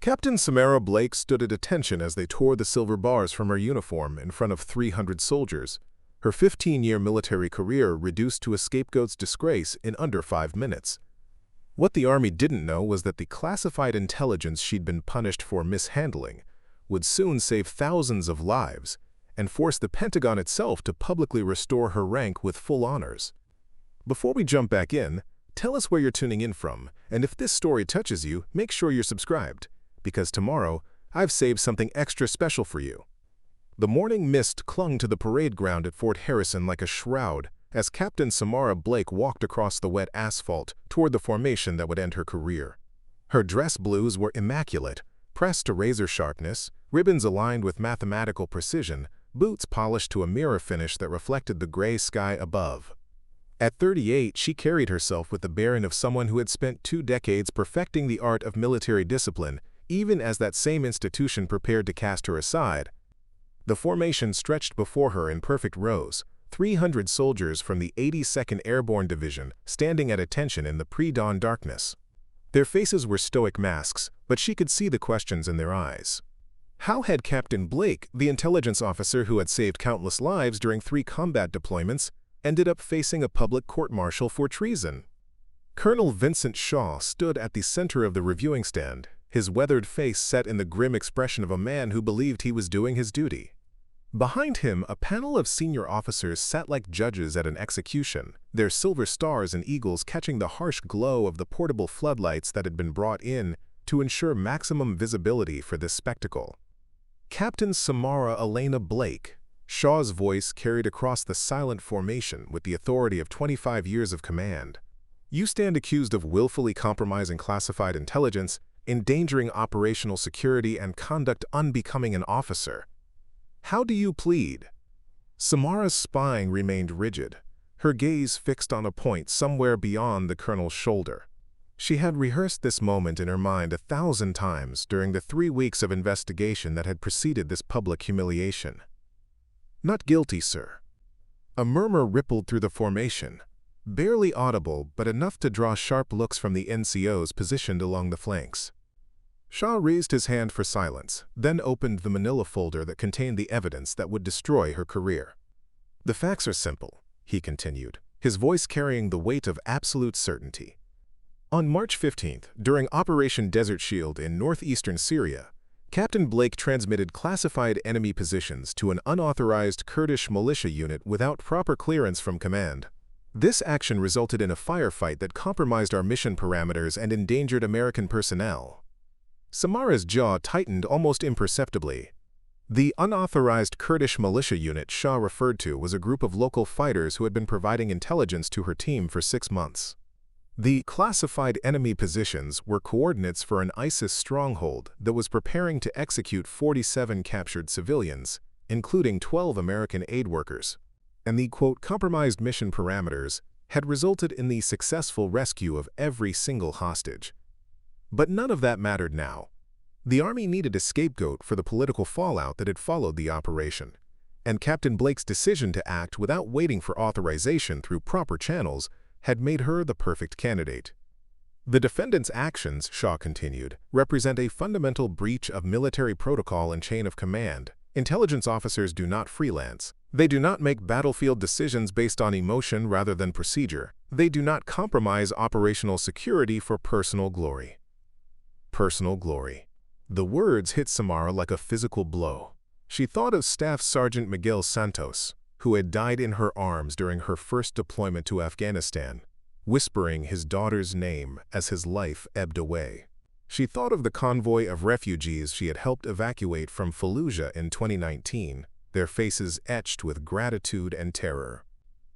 Captain Samara Blake stood at attention as they tore the silver bars from her uniform in front of 300 soldiers, her 15-year military career reduced to a scapegoat's disgrace in under 5 minutes. What the Army didn't know was that the classified intelligence she'd been punished for mishandling would soon save thousands of lives and force the Pentagon itself to publicly restore her rank with full honors. Before we jump back in, tell us where you're tuning in from, and if this story touches you, make sure you're subscribed, because tomorrow I've saved something extra special for you. The morning mist clung to the parade ground at Fort Harrison like a shroud as Captain Samara Blake walked across the wet asphalt toward the formation that would end her career. Her dress blues were immaculate, pressed to razor sharpness, ribbons aligned with mathematical precision, boots polished to a mirror finish that reflected the gray sky above. At 38, she carried herself with the bearing of someone who had spent 2 decades perfecting the art of military discipline, even as that same institution prepared to cast her aside. The formation stretched before her in perfect rows, 300 soldiers from the 82nd Airborne Division standing at attention in the pre-dawn darkness. Their faces were stoic masks, but she could see the questions in their eyes. How had Captain Blake, the intelligence officer who had saved countless lives during 3 combat deployments, ended up facing a public court-martial for treason? Colonel Vincent Shaw stood at the center of the reviewing stand, his weathered face set in the grim expression of a man who believed he was doing his duty. Behind him, a panel of senior officers sat like judges at an execution, their silver stars and eagles catching the harsh glow of the portable floodlights that had been brought in to ensure maximum visibility for this spectacle. Captain Samara Elena Blake, Shaw's voice carried across the silent formation with the authority of 25 years of command. You stand accused of willfully compromising classified intelligence, endangering operational security, and conduct unbecoming an officer. How do you plead? Samara's spine remained rigid, her gaze fixed on a point somewhere beyond the colonel's shoulder. She had rehearsed this moment in her mind 1,000 times during the 3 weeks of investigation that had preceded this public humiliation. Not guilty, sir. A murmur rippled through the formation, barely audible but enough to draw sharp looks from the NCOs positioned along the flanks. Shaw raised his hand for silence, then opened the manila folder that contained the evidence that would destroy her career. The facts are simple, he continued, his voice carrying the weight of absolute certainty. On March 15th, during Operation Desert Shield in northeastern Syria, Captain Blake transmitted classified enemy positions to an unauthorized Kurdish militia unit without proper clearance from command. This action resulted in a firefight that compromised our mission parameters and endangered American personnel. Samara's jaw tightened almost imperceptibly. The unauthorized Kurdish militia unit Shaw referred to was a group of local fighters who had been providing intelligence to her team for 6 months. The classified enemy positions were coordinates for an ISIS stronghold that was preparing to execute 47 captured civilians, including 12 American aid workers. And the, quote, compromised mission parameters had resulted in the successful rescue of every single hostage. But none of that mattered now. The Army needed a scapegoat for the political fallout that had followed the operation, and Captain Blake's decision to act without waiting for authorization through proper channels had made her the perfect candidate. The defendant's actions, Shaw continued, represent a fundamental breach of military protocol and chain of command. Intelligence officers do not freelance. They do not make battlefield decisions based on emotion rather than procedure. They do not compromise operational security for personal glory. Personal glory. The words hit Samara like a physical blow. She thought of Staff Sergeant Miguel Santos, who had died in her arms during her first deployment to Afghanistan, whispering his daughter's name as his life ebbed away. She thought of the convoy of refugees she had helped evacuate from Fallujah in 2019, their faces etched with gratitude and terror.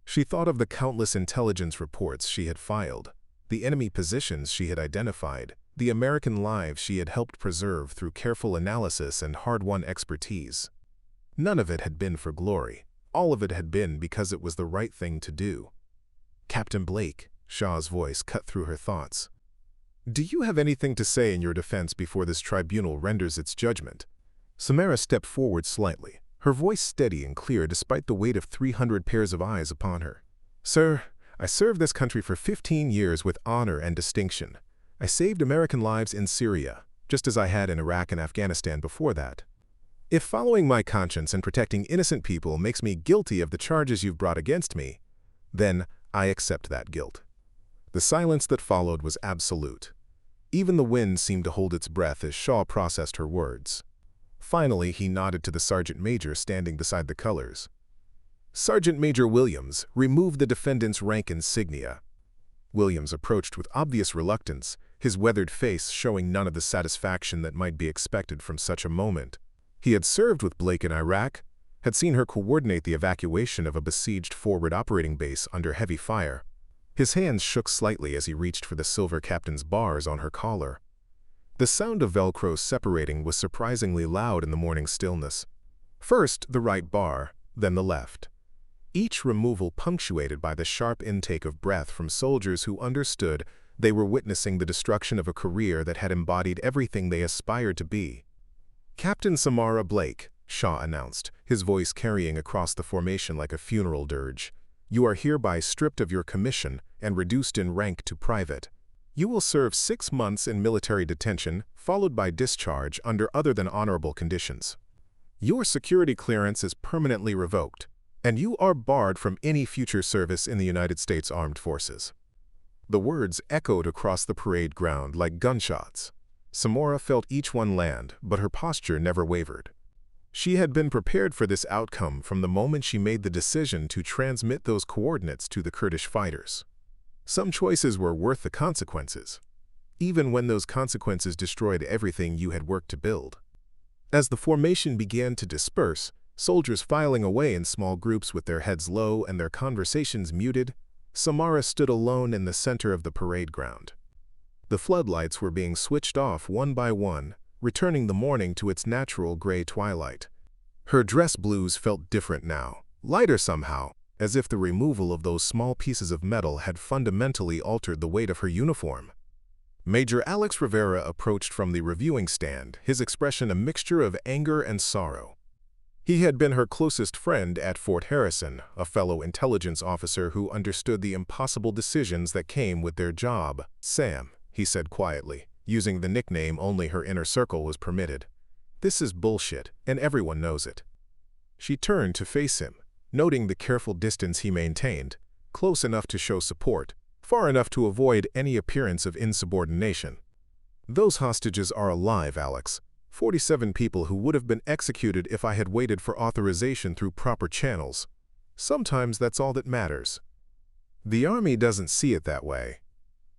She thought of the countless intelligence reports she had filed, the enemy positions she had identified, the American lives she had helped preserve through careful analysis and hard-won expertise. None of it had been for glory. All of it had been because it was the right thing to do. Captain Blake, Shaw's voice cut through her thoughts. Do you have anything to say in your defense before this tribunal renders its judgment? Samara stepped forward slightly, her voice steady and clear despite the weight of 300 pairs of eyes upon her. Sir, I served this country for 15 years with honor and distinction. I saved American lives in Syria. just as I had in Iraq and Afghanistan before that. If following my conscience and protecting innocent people makes me guilty of the charges you've brought against me, then I accept that guilt." The silence that followed was absolute. Even the wind seemed to hold its breath as Shaw processed her words. Finally, he nodded to the sergeant major standing beside the colors. "Sergeant Major Williams, remove the defendant's rank insignia." Williams approached with obvious reluctance, his weathered face showing none of the satisfaction that might be expected from such a moment. He had served with Blake in Iraq, had seen her coordinate the evacuation of a besieged forward operating base under heavy fire. His hands shook slightly as he reached for the silver captain's bars on her collar. The sound of Velcro separating was surprisingly loud in the morning stillness. First the right bar, then the left. Each removal punctuated by the sharp intake of breath from soldiers who understood they were witnessing the destruction of a career that had embodied everything they aspired to be. "Captain Samara Blake," Shaw announced, his voice carrying across the formation like a funeral dirge, "you are hereby stripped of your commission and reduced in rank to private. You will serve 6 months in military detention, followed by discharge under other than honorable conditions. Your security clearance is permanently revoked, and you are barred from any future service in the United States Armed Forces." The words echoed across the parade ground like gunshots. Samara felt each one land, but her posture never wavered. She had been prepared for this outcome from the moment she made the decision to transmit those coordinates to the Kurdish fighters. Some choices were worth the consequences, even when those consequences destroyed everything you had worked to build. As the formation began to disperse, soldiers filing away in small groups with their heads low and their conversations muted, Samara stood alone in the center of the parade ground. The floodlights were being switched off one by one, returning the morning to its natural gray twilight. Her dress blues felt different now, lighter somehow, as if the removal of those small pieces of metal had fundamentally altered the weight of her uniform. Major Alex Rivera approached from the reviewing stand, his expression a mixture of anger and sorrow. He had been her closest friend at Fort Harrison, a fellow intelligence officer who understood the impossible decisions that came with their job. "Sam," he said quietly, using the nickname only her inner circle was permitted, "this is bullshit, and everyone knows it." She turned to face him, noting the careful distance he maintained, close enough to show support, far enough to avoid any appearance of insubordination. "Those hostages are alive, Alex. 47 people who would have been executed if I had waited for authorization through proper channels. Sometimes that's all that matters." "The Army doesn't see it that way."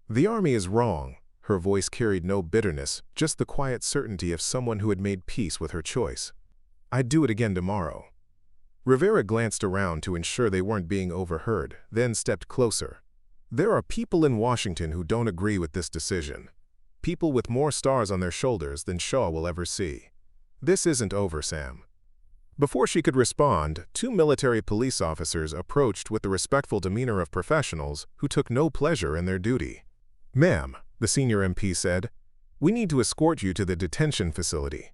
"The Army is wrong." Her voice carried no bitterness, just the quiet certainty of someone who had made peace with her choice. "I'd do it again tomorrow." Rivera glanced around to ensure they weren't being overheard, then stepped closer. "There are people in Washington who don't agree with this decision. People with more stars on their shoulders than Shaw will ever see. This isn't over, Sam." Before she could respond, 2 military police officers approached with the respectful demeanor of professionals who took no pleasure in their duty. "Ma'am," the senior MP said, "we need to escort you to the detention facility."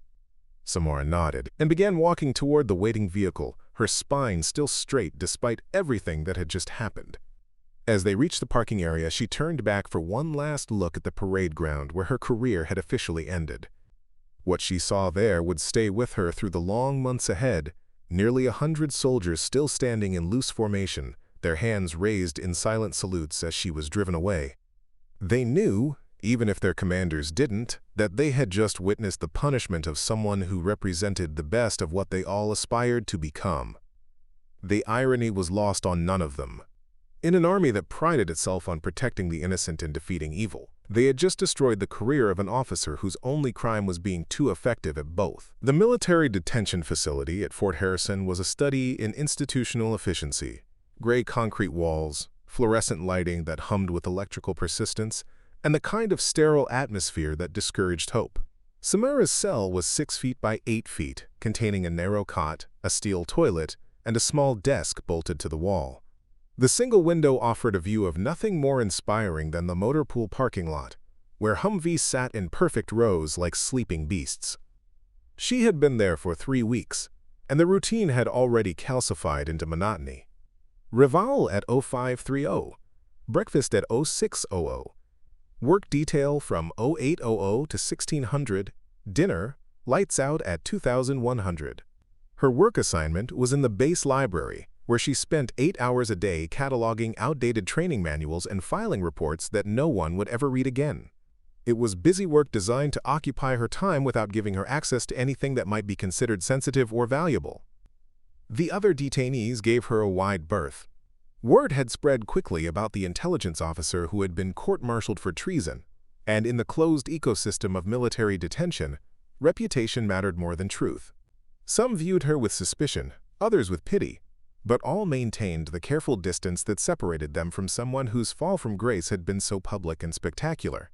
Samara nodded and began walking toward the waiting vehicle, her spine still straight despite everything that had just happened. As they reached the parking area, she turned back for one last look at the parade ground where her career had officially ended. What she saw there would stay with her through the long months ahead, nearly 100 soldiers still standing in loose formation, their hands raised in silent salutes as she was driven away. They knew, even if their commanders didn't, that they had just witnessed the punishment of someone who represented the best of what they all aspired to become. The irony was lost on none of them. In an army that prided itself on protecting the innocent and defeating evil, they had just destroyed the career of an officer whose only crime was being too effective at both. The military detention facility at Fort Harrison was a study in institutional efficiency. Gray concrete walls, fluorescent lighting that hummed with electrical persistence, and the kind of sterile atmosphere that discouraged hope. Samara's cell was 6 feet by 8 feet, containing a narrow cot, a steel toilet, and a small desk bolted to the wall. The single window offered a view of nothing more inspiring than the motor pool parking lot, where Humvees sat in perfect rows like sleeping beasts. She had been there for 3 weeks, and the routine had already calcified into monotony. Reval at 0530, breakfast at 0600. Work detail from 0800 to 1600, dinner, lights out at 2100. Her work assignment was in the base library, where she spent 8 hours a day cataloging outdated training manuals and filing reports that no one would ever read again. It was busy work designed to occupy her time without giving her access to anything that might be considered sensitive or valuable. The other detainees gave her a wide berth. Word had spread quickly about the intelligence officer who had been court-martialed for treason, and in the closed ecosystem of military detention, reputation mattered more than truth. Some viewed her with suspicion, others with pity, but all maintained the careful distance that separated them from someone whose fall from grace had been so public and spectacular.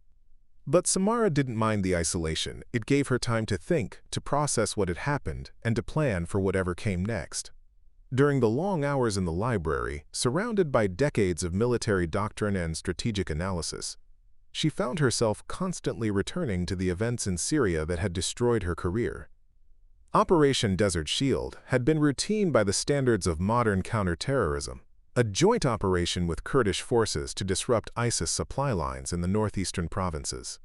But Samara didn't mind the isolation. It gave her time to think, to process what had happened, and to plan for whatever came next. During the long hours in the library, surrounded by decades of military doctrine and strategic analysis, she found herself constantly returning to the events in Syria that had destroyed her career. Operation Desert Shield had been routine by the standards of modern counterterrorism, a joint operation with Kurdish forces to disrupt ISIS supply lines in the northeastern provinces.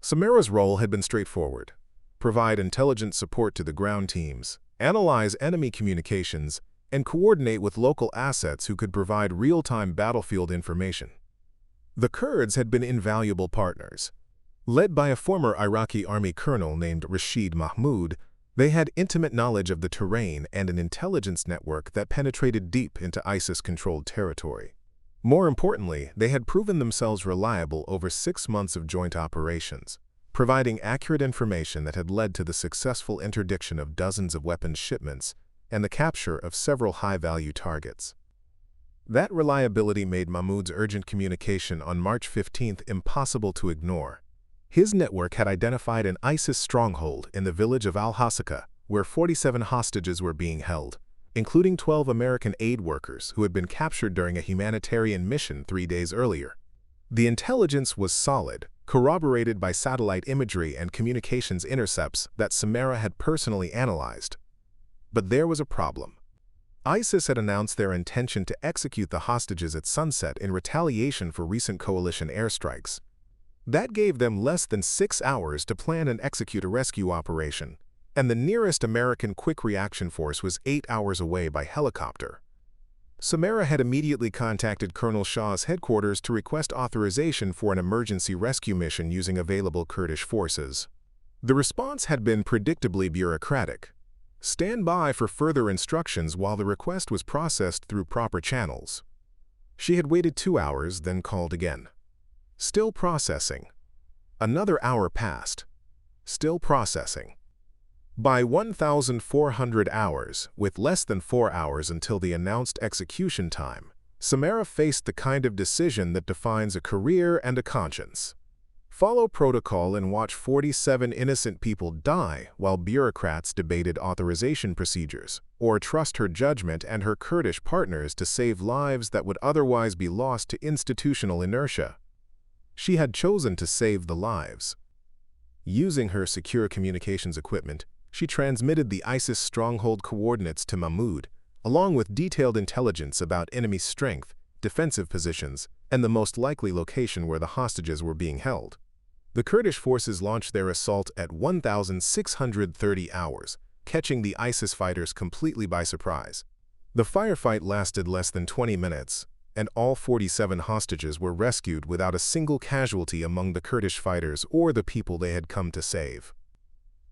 Samara's role had been straightforward: provide intelligence support to the ground teams, analyze enemy communications, and coordinate with local assets who could provide real-time battlefield information. The Kurds had been invaluable partners. Led by a former Iraqi army colonel named Rashid Mahmoud, they had intimate knowledge of the terrain and an intelligence network that penetrated deep into ISIS-controlled territory. More importantly, they had proven themselves reliable over 6 months of joint operations, providing accurate information that had led to the successful interdiction of dozens of weapons shipments and the capture of several high-value targets. That reliability made Mahmoud's urgent communication on March 15 impossible to ignore. His network had identified an ISIS stronghold in the village of Al-Hasaka, where 47 hostages were being held, including 12 American aid workers who had been captured during a humanitarian mission 3 days earlier. The intelligence was solid, corroborated by satellite imagery and communications intercepts that Samara had personally analyzed. But there was a problem. ISIS had announced their intention to execute the hostages at sunset in retaliation for recent coalition airstrikes. That gave them less than 6 hours to plan and execute a rescue operation, and the nearest American quick reaction force was 8 hours away by helicopter. Samara had immediately contacted Colonel Shaw's headquarters to request authorization for an emergency rescue mission using available Kurdish forces. The response had been predictably bureaucratic. Stand by for further instructions while the request was processed through proper channels. She had waited 2 hours, then called again. Still processing. Another hour passed. Still processing. By 1,400 hours, with less than 4 hours until the announced execution time, Samara faced the kind of decision that defines a career and a conscience. Follow protocol and watch 47 innocent people die while bureaucrats debated authorization procedures, or trust her judgment and her Kurdish partners to save lives that would otherwise be lost to institutional inertia. She had chosen to save the lives. Using her secure communications equipment, she transmitted the ISIS stronghold coordinates to Mahmoud, along with detailed intelligence about enemy strength, defensive positions, and the most likely location where the hostages were being held. The Kurdish forces launched their assault at 1,630 hours, catching the ISIS fighters completely by surprise. The firefight lasted less than 20 minutes, and all 47 hostages were rescued without a single casualty among the Kurdish fighters or the people they had come to save.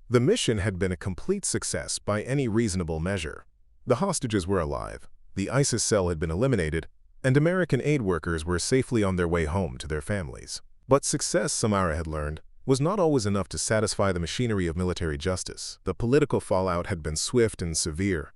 The mission had been a complete success by any reasonable measure. The hostages were alive, the ISIS cell had been eliminated, and American aid workers were safely on their way home to their families. But success, Samara had learned, was not always enough to satisfy the machinery of military justice. The political fallout had been swift and severe.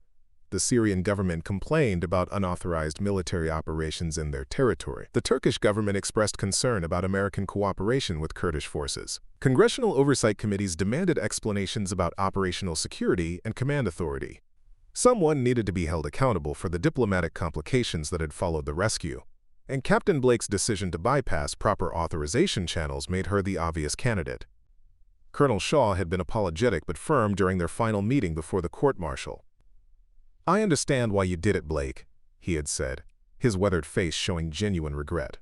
The Syrian government complained about unauthorized military operations in their territory. The Turkish government expressed concern about American cooperation with Kurdish forces. Congressional oversight committees demanded explanations about operational security and command authority. Someone needed to be held accountable for the diplomatic complications that had followed the rescue, and Captain Blake's decision to bypass proper authorization channels made her the obvious candidate. Colonel Shaw had been apologetic but firm during their final meeting before the court-martial. "I understand why you did it, Blake," he had said, his weathered face showing genuine regret.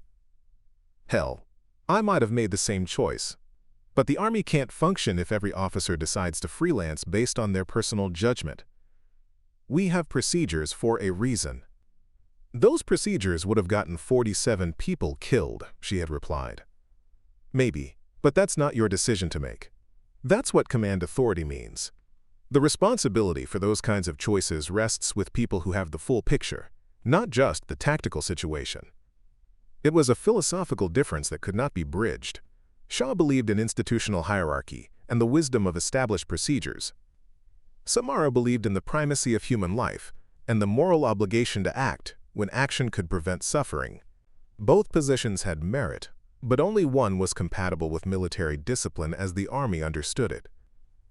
"Hell, I might have made the same choice. But the Army can't function if every officer decides to freelance based on their personal judgment. We have procedures for a reason. Those procedures would have gotten 47 people killed, she had replied. Maybe, but that's not your decision to make. That's what command authority means. The responsibility for those kinds of choices rests with people who have the full picture, not just the tactical situation. It was a philosophical difference that could not be bridged. Shaw believed in institutional hierarchy and the wisdom of established procedures. Samara believed in the primacy of human life and the moral obligation to act when action could prevent suffering. Both positions had merit, but only one was compatible with military discipline as the Army understood it.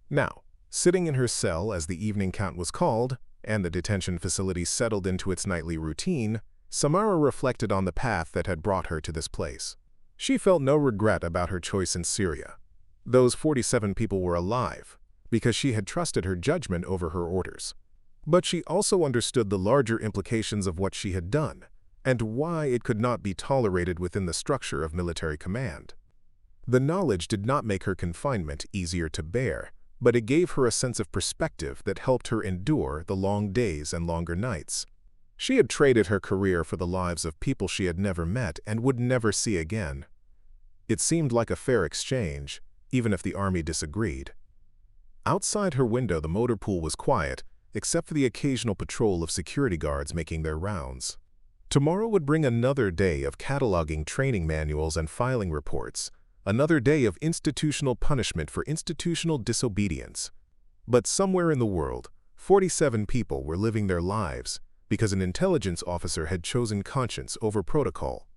Now, sitting in her cell as the evening count was called and the detention facility settled into its nightly routine, Samara reflected on the path that had brought her to this place. She felt no regret about her choice in Syria. Those 47 people were alive because she had trusted her judgment over her orders. But she also understood the larger implications of what she had done and why it could not be tolerated within the structure of military command. The knowledge did not make her confinement easier to bear, but it gave her a sense of perspective that helped her endure the long days and longer nights. She had traded her career for the lives of people she had never met and would never see again. It seemed like a fair exchange, even if the Army disagreed. Outside her window, the motor pool was quiet, except for the occasional patrol of security guards making their rounds. Tomorrow would bring another day of cataloging training manuals and filing reports, another day of institutional punishment for institutional disobedience. But somewhere in the world, 47 people were living their lives because an intelligence officer had chosen conscience over protocol.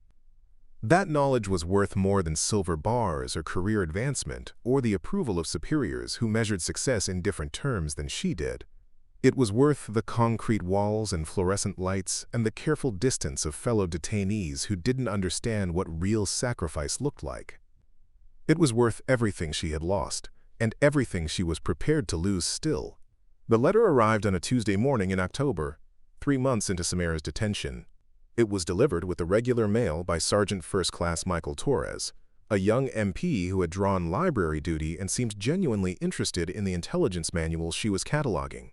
That knowledge was worth more than silver bars or career advancement or the approval of superiors who measured success in different terms than she did. It was worth the concrete walls and fluorescent lights and the careful distance of fellow detainees who didn't understand what real sacrifice looked like. It was worth everything she had lost, and everything she was prepared to lose still. The letter arrived on a Tuesday morning in October, 3 months into Samara's detention. It was delivered with the regular mail by Sergeant First Class Michael Torres, a young MP who had drawn library duty and seemed genuinely interested in the intelligence manuals she was cataloging.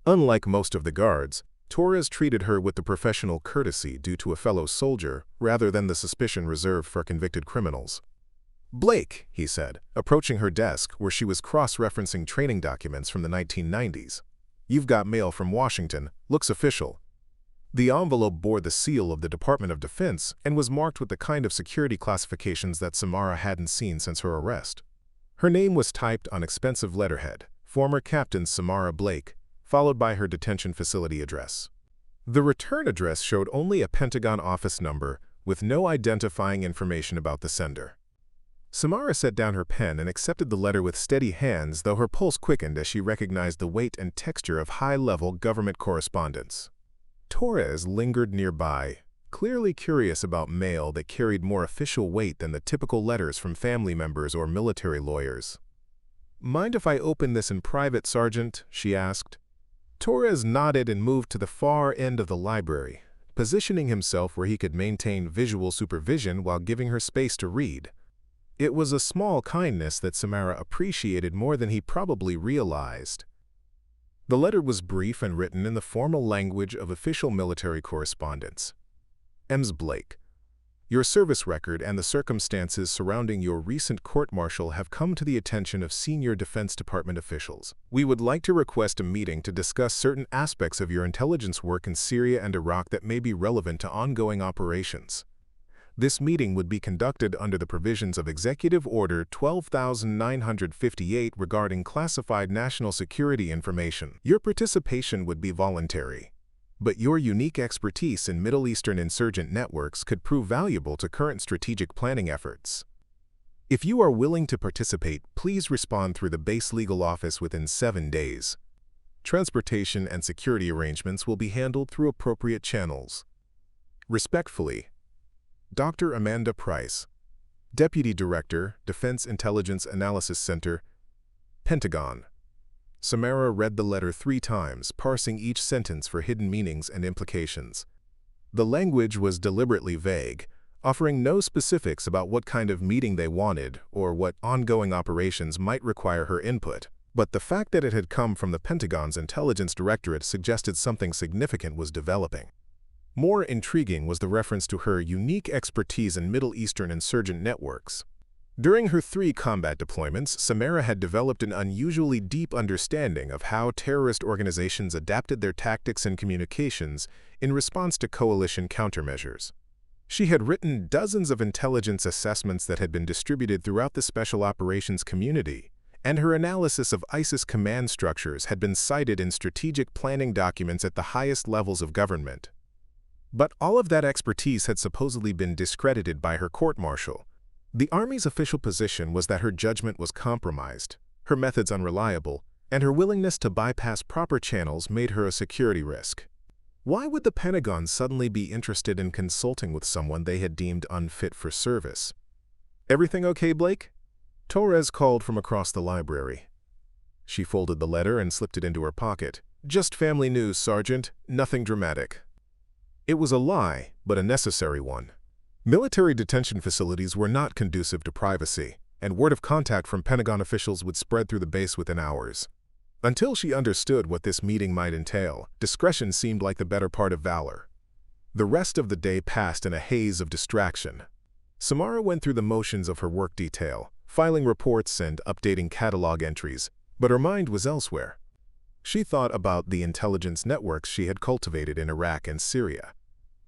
Unlike most of the guards, Torres treated her with the professional courtesy due to a fellow soldier rather than the suspicion reserved for convicted criminals. "Blake," he said, approaching her desk where she was cross-referencing training documents from the 1990s. "You've got mail from Washington. Looks official." The envelope bore the seal of the Department of Defense and was marked with the kind of security classifications that Samara hadn't seen since her arrest. Her name was typed on expensive letterhead, former Captain Samara Blake, followed by her detention facility address. The return address showed only a Pentagon office number with no identifying information about the sender. Samara set down her pen and accepted the letter with steady hands, though her pulse quickened as she recognized the weight and texture of high-level government correspondence. Torres lingered nearby, clearly curious about mail that carried more official weight than the typical letters from family members or military lawyers. "Mind if I open this in private, Sergeant?" she asked. Torres nodded and moved to the far end of the library, positioning himself where he could maintain visual supervision while giving her space to read. It was a small kindness that Samara appreciated more than he probably realized. The letter was brief and written in the formal language of official military correspondence. "Ms. Blake, your service record and the circumstances surrounding your recent court-martial have come to the attention of senior Defense Department officials. We would like to request a meeting to discuss certain aspects of your intelligence work in Syria and Iraq that may be relevant to ongoing operations. This meeting would be conducted under the provisions of Executive Order 12,958 regarding classified national security information. Your participation would be voluntary, but your unique expertise in Middle Eastern insurgent networks could prove valuable to current strategic planning efforts. If you are willing to participate, please respond through the base legal office within 7 days. Transportation and security arrangements will be handled through appropriate channels. Respectfully, Dr. Amanda Price, Deputy Director, Defense Intelligence Analysis Center, Pentagon." Samara read the letter 3 times, parsing each sentence for hidden meanings and implications. The language was deliberately vague, offering no specifics about what kind of meeting they wanted or what ongoing operations might require her input. But the fact that it had come from the Pentagon's Intelligence Directorate suggested something significant was developing. More intriguing was the reference to her unique expertise in Middle Eastern insurgent networks. During her 3 combat deployments, Samara had developed an unusually deep understanding of how terrorist organizations adapted their tactics and communications in response to coalition countermeasures. She had written dozens of intelligence assessments that had been distributed throughout the special operations community, and her analysis of ISIS command structures had been cited in strategic planning documents at the highest levels of government. But all of that expertise had supposedly been discredited by her court-martial. The Army's official position was that her judgment was compromised, her methods unreliable, and her willingness to bypass proper channels made her a security risk. Why would the Pentagon suddenly be interested in consulting with someone they had deemed unfit for service? "Everything okay, Blake?" Torres called from across the library. She folded the letter and slipped it into her pocket. "Just family news, Sergeant. Nothing dramatic." It was a lie, but a necessary one. Military detention facilities were not conducive to privacy, and word of contact from Pentagon officials would spread through the base within hours. Until she understood what this meeting might entail, discretion seemed like the better part of valor. The rest of the day passed in a haze of distraction. Samara went through the motions of her work detail, filing reports and updating catalog entries, but her mind was elsewhere. She thought about the intelligence networks she had cultivated in Iraq and Syria,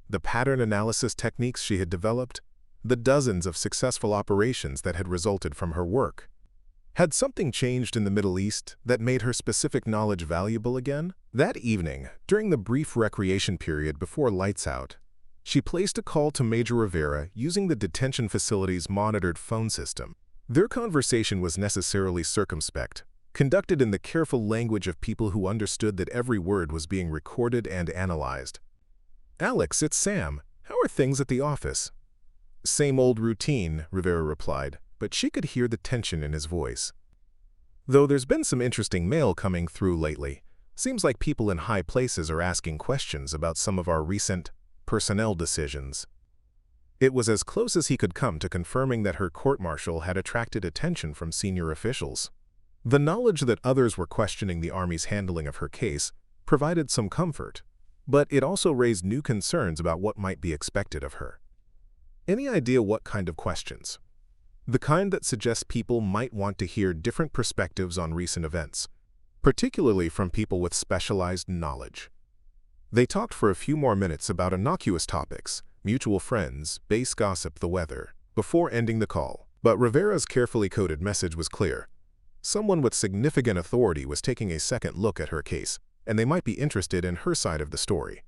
the pattern analysis techniques she had developed, the dozens of successful operations that had resulted from her work. Had something changed in the Middle East that made her specific knowledge valuable again? That evening, during the brief recreation period before lights out, she placed a call to Major Rivera using the detention facility's monitored phone system. Their conversation was necessarily circumspect, conducted in the careful language of people who understood that every word was being recorded and analyzed. "Alex, it's Sam. How are things at the office?" "Same old routine," Rivera replied, but she could hear the tension in his voice. "Though there's been some interesting mail coming through lately. Seems like people in high places are asking questions about some of our recent personnel decisions." It was as close as he could come to confirming that her court-martial had attracted attention from senior officials. The knowledge that others were questioning the Army's handling of her case provided some comfort, but it also raised new concerns about what might be expected of her. Any idea what kind of questions? The kind that suggests people might want to hear different perspectives on recent events, particularly from people with specialized knowledge. They talked for a few more minutes about innocuous topics, mutual friends, base gossip, the weather, before ending the call. But Rivera's carefully coded message was clear. Someone with significant authority was taking a second look at her case, and they might be interested in her side of the story.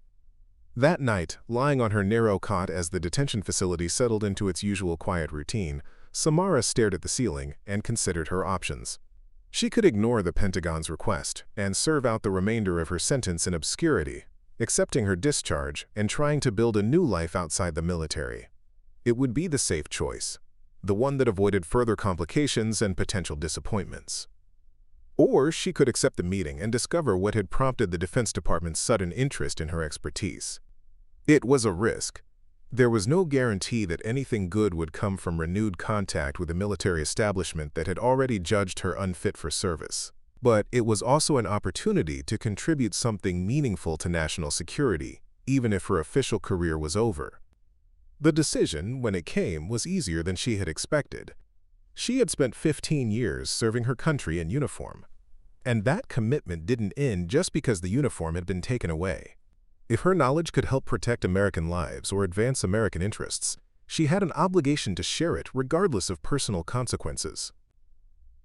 That night, lying on her narrow cot as the detention facility settled into its usual quiet routine, Samara stared at the ceiling and considered her options. She could ignore the Pentagon's request and serve out the remainder of her sentence in obscurity, accepting her discharge and trying to build a new life outside the military. It would be the safe choice, the one that avoided further complications and potential disappointments. Or she could accept the meeting and discover what had prompted the Defense Department's sudden interest in her expertise. It was a risk. There was no guarantee that anything good would come from renewed contact with a military establishment that had already judged her unfit for service. But it was also an opportunity to contribute something meaningful to national security, even if her official career was over. The decision, when it came, was easier than she had expected. She had spent 15 years serving her country in uniform, and that commitment didn't end just because the uniform had been taken away. If her knowledge could help protect American lives or advance American interests, she had an obligation to share it regardless of personal consequences.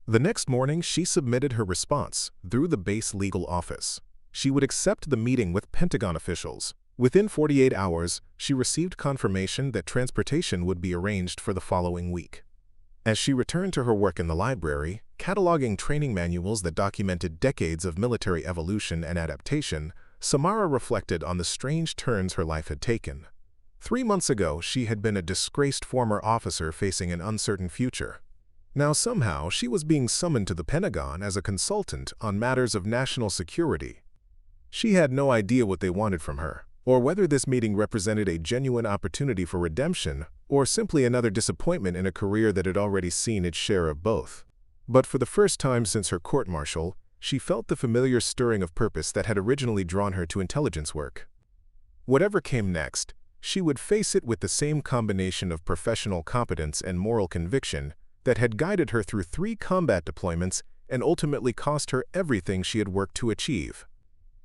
The next morning, she submitted her response through the base legal office. She would accept the meeting with Pentagon officials. Within 48 hours, she received confirmation that transportation would be arranged for the following week. As she returned to her work in the library, cataloging training manuals that documented decades of military evolution and adaptation, Samara reflected on the strange turns her life had taken. 3 months ago, she had been a disgraced former officer facing an uncertain future. Now somehow, she was being summoned to the Pentagon as a consultant on matters of national security. She had no idea what they wanted from her, or whether this meeting represented a genuine opportunity for redemption or simply another disappointment in a career that had already seen its share of both. But for the first time since her court-martial, she felt the familiar stirring of purpose that had originally drawn her to intelligence work. Whatever came next, she would face it with the same combination of professional competence and moral conviction that had guided her through 3 combat deployments and ultimately cost her everything she had worked to achieve.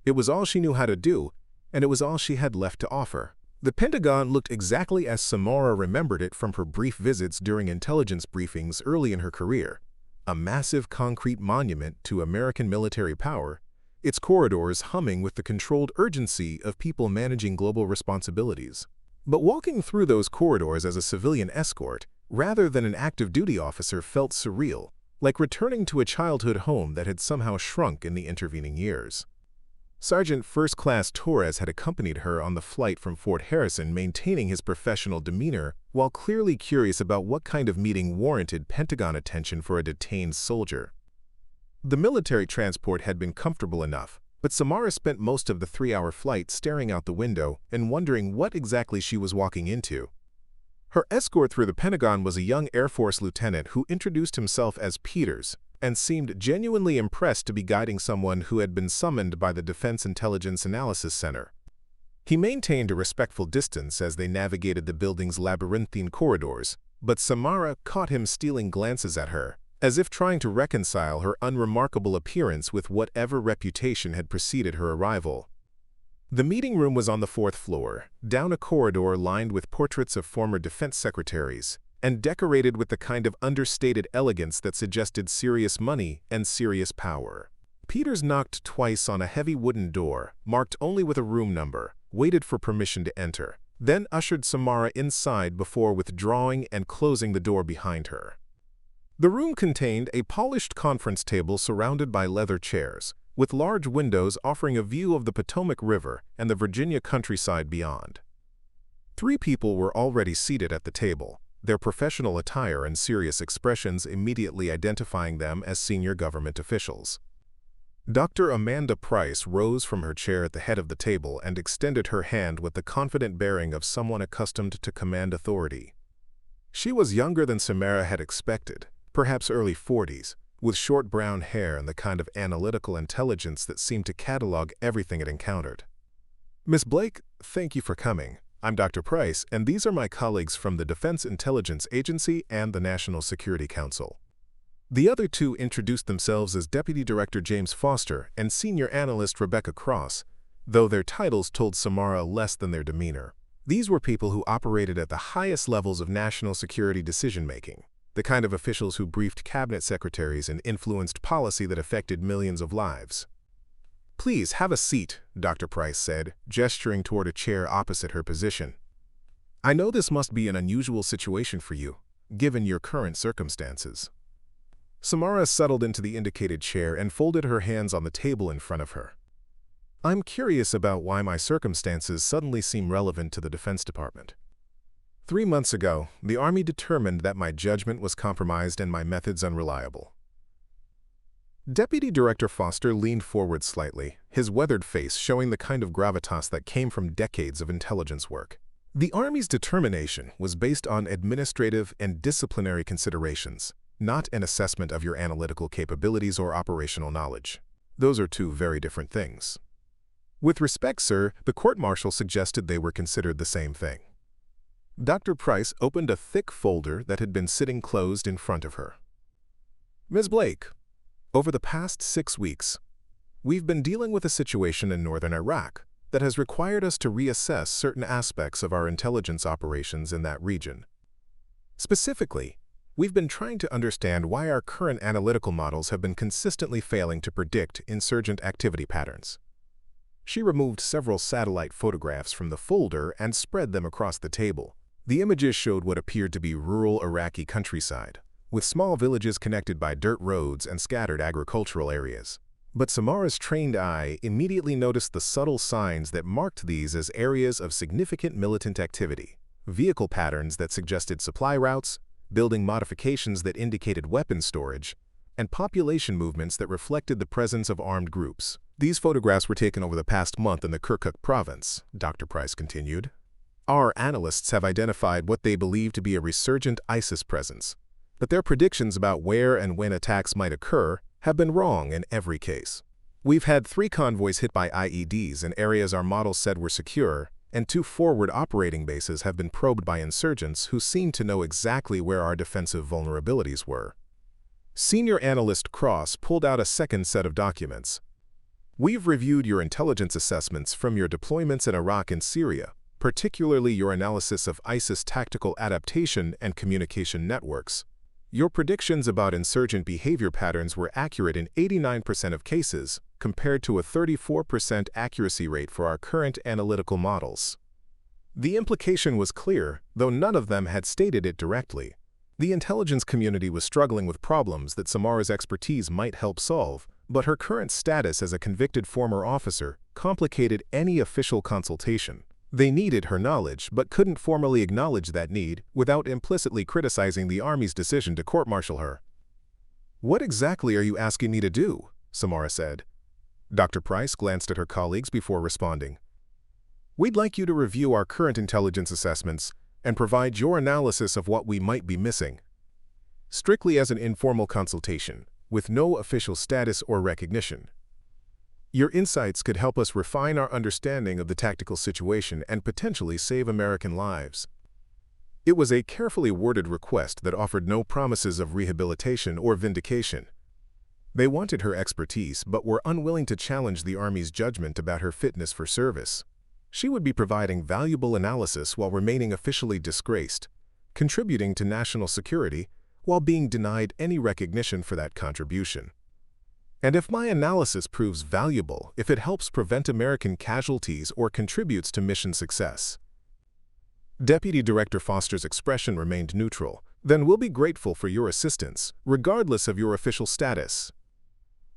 It was all she knew how to do, and it was all she had left to offer. The Pentagon looked exactly as Samara remembered it from her brief visits during intelligence briefings early in her career, a massive concrete monument to American military power, its corridors humming with the controlled urgency of people managing global responsibilities. But walking through those corridors as a civilian escort, rather than an active duty officer, felt surreal, like returning to a childhood home that had somehow shrunk in the intervening years. Sergeant First Class Torres had accompanied her on the flight from Fort Harrison, maintaining his professional demeanor while clearly curious about what kind of meeting warranted Pentagon attention for a detained soldier. The military transport had been comfortable enough, but Samara spent most of the 3-hour flight staring out the window and wondering what exactly she was walking into. Her escort through the Pentagon was a young Air Force lieutenant who introduced himself as Peters and seemed genuinely impressed to be guiding someone who had been summoned by the Defense Intelligence Analysis Center. He maintained a respectful distance as they navigated the building's labyrinthine corridors, but Samara caught him stealing glances at her, as if trying to reconcile her unremarkable appearance with whatever reputation had preceded her arrival. The meeting room was on the 4th floor, down a corridor lined with portraits of former defense secretaries, and decorated with the kind of understated elegance that suggested serious money and serious power. Peters knocked twice on a heavy wooden door, marked only with a room number, waited for permission to enter, then ushered Samara inside before withdrawing and closing the door behind her. The room contained a polished conference table surrounded by leather chairs, with large windows offering a view of the Potomac River and the Virginia countryside beyond. 3 people were already seated at the table, their professional attire and serious expressions immediately identifying them as senior government officials. Dr. Amanda Price rose from her chair at the head of the table and extended her hand with the confident bearing of someone accustomed to command authority. She was younger than Samara had expected, perhaps early 40s, with short brown hair and the kind of analytical intelligence that seemed to catalog everything it encountered. "Miss Blake, thank you for coming. I'm Dr. Price, and these are my colleagues from the Defense Intelligence Agency and the National Security Council." The other 2 introduced themselves as Deputy Director James Foster and Senior Analyst Rebecca Cross, though their titles told Samara less than their demeanor. These were people who operated at the highest levels of national security decision-making, the kind of officials who briefed cabinet secretaries and influenced policy that affected millions of lives. "Please have a seat," Dr. Price said, gesturing toward a chair opposite her position. "I know this must be an unusual situation for you, given your current circumstances." Samara settled into the indicated chair and folded her hands on the table in front of her. "I'm curious about why my circumstances suddenly seem relevant to the Defense Department. 3 months ago, the Army determined that my judgment was compromised and my methods unreliable." Deputy Director Foster leaned forward slightly, his weathered face showing the kind of gravitas that came from decades of intelligence work. "The Army's determination was based on administrative and disciplinary considerations, not an assessment of your analytical capabilities or operational knowledge. Those are 2 very different things. With respect, sir, the court-martial suggested they were considered the same thing." Dr. Price opened a thick folder that had been sitting closed in front of her. "Ms. Blake, over the past 6 weeks, we've been dealing with a situation in northern Iraq that has required us to reassess certain aspects of our intelligence operations in that region. Specifically, we've been trying to understand why our current analytical models have been consistently failing to predict insurgent activity patterns." She removed several satellite photographs from the folder and spread them across the table. The images showed what appeared to be rural Iraqi countryside, with small villages connected by dirt roads and scattered agricultural areas. But Samara's trained eye immediately noticed the subtle signs that marked these as areas of significant militant activity: vehicle patterns that suggested supply routes, building modifications that indicated weapons storage, and population movements that reflected the presence of armed groups. These photographs were taken over the past month in the Kirkuk province, Dr. Price continued. Our analysts have identified what they believe to be a resurgent ISIS presence, but their predictions about where and when attacks might occur have been wrong in every case. We've had 3 convoys hit by IEDs in areas our models said were secure, and 2 forward operating bases have been probed by insurgents who seem to know exactly where our defensive vulnerabilities were. Senior analyst Cross pulled out a second set of documents. We've reviewed your intelligence assessments from your deployments in Iraq and Syria, particularly your analysis of ISIS tactical adaptation and communication networks. Your predictions about insurgent behavior patterns were accurate in 89% of cases, compared to a 34% accuracy rate for our current analytical models. The implication was clear, though none of them had stated it directly. The intelligence community was struggling with problems that Samara's expertise might help solve, but her current status as a convicted former officer complicated any official consultation. They needed her knowledge, but couldn't formally acknowledge that need without implicitly criticizing the Army's decision to court-martial her. "What exactly are you asking me to do?" Samara said. Dr. Price glanced at her colleagues before responding. "We'd like you to review our current intelligence assessments and provide your analysis of what we might be missing. Strictly as an informal consultation, with no official status or recognition. Your insights could help us refine our understanding of the tactical situation and potentially save American lives." It was a carefully worded request that offered no promises of rehabilitation or vindication. They wanted her expertise but were unwilling to challenge the Army's judgment about her fitness for service. She would be providing valuable analysis while remaining officially disgraced, contributing to national security while being denied any recognition for that contribution. "And if my analysis proves valuable, if it helps prevent American casualties or contributes to mission success." Deputy Director Foster's expression remained neutral. "Then we'll be grateful for your assistance, regardless of your official status."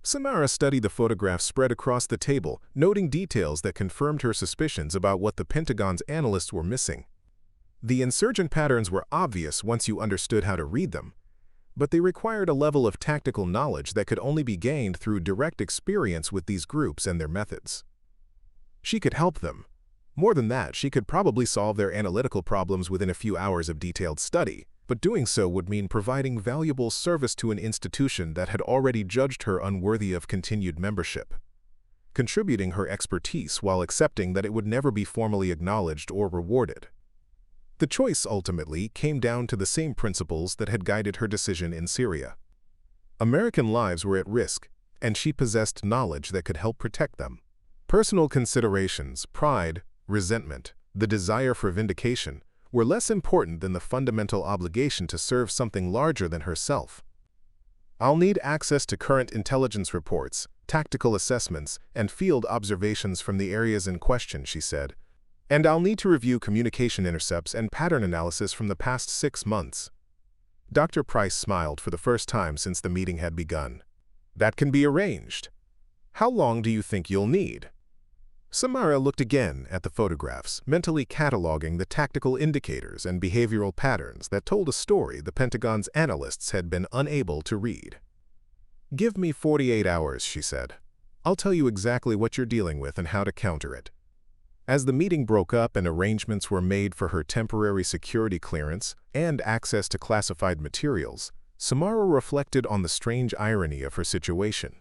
Samara studied the photographs spread across the table, noting details that confirmed her suspicions about what the Pentagon's analysts were missing. The insurgent patterns were obvious once you understood how to read them, but they required a level of tactical knowledge that could only be gained through direct experience with these groups and their methods. She could help them. More than that, she could probably solve their analytical problems within a few hours of detailed study, but doing so would mean providing valuable service to an institution that had already judged her unworthy of continued membership, contributing her expertise while accepting that it would never be formally acknowledged or rewarded. The choice ultimately came down to the same principles that had guided her decision in Syria. American lives were at risk, and she possessed knowledge that could help protect them. Personal considerations, pride, resentment, the desire for vindication, were less important than the fundamental obligation to serve something larger than herself. "I'll need access to current intelligence reports, tactical assessments, and field observations from the areas in question," she said. "And I'll need to review communication intercepts and pattern analysis from the past 6 months." Dr. Price smiled for the first time since the meeting had begun. "That can be arranged. How long do you think you'll need?" Samara looked again at the photographs, mentally cataloging the tactical indicators and behavioral patterns that told a story the Pentagon's analysts had been unable to read. "Give me 48 hours, she said. "I'll tell you exactly what you're dealing with and how to counter it." As the meeting broke up and arrangements were made for her temporary security clearance and access to classified materials, Samara reflected on the strange irony of her situation.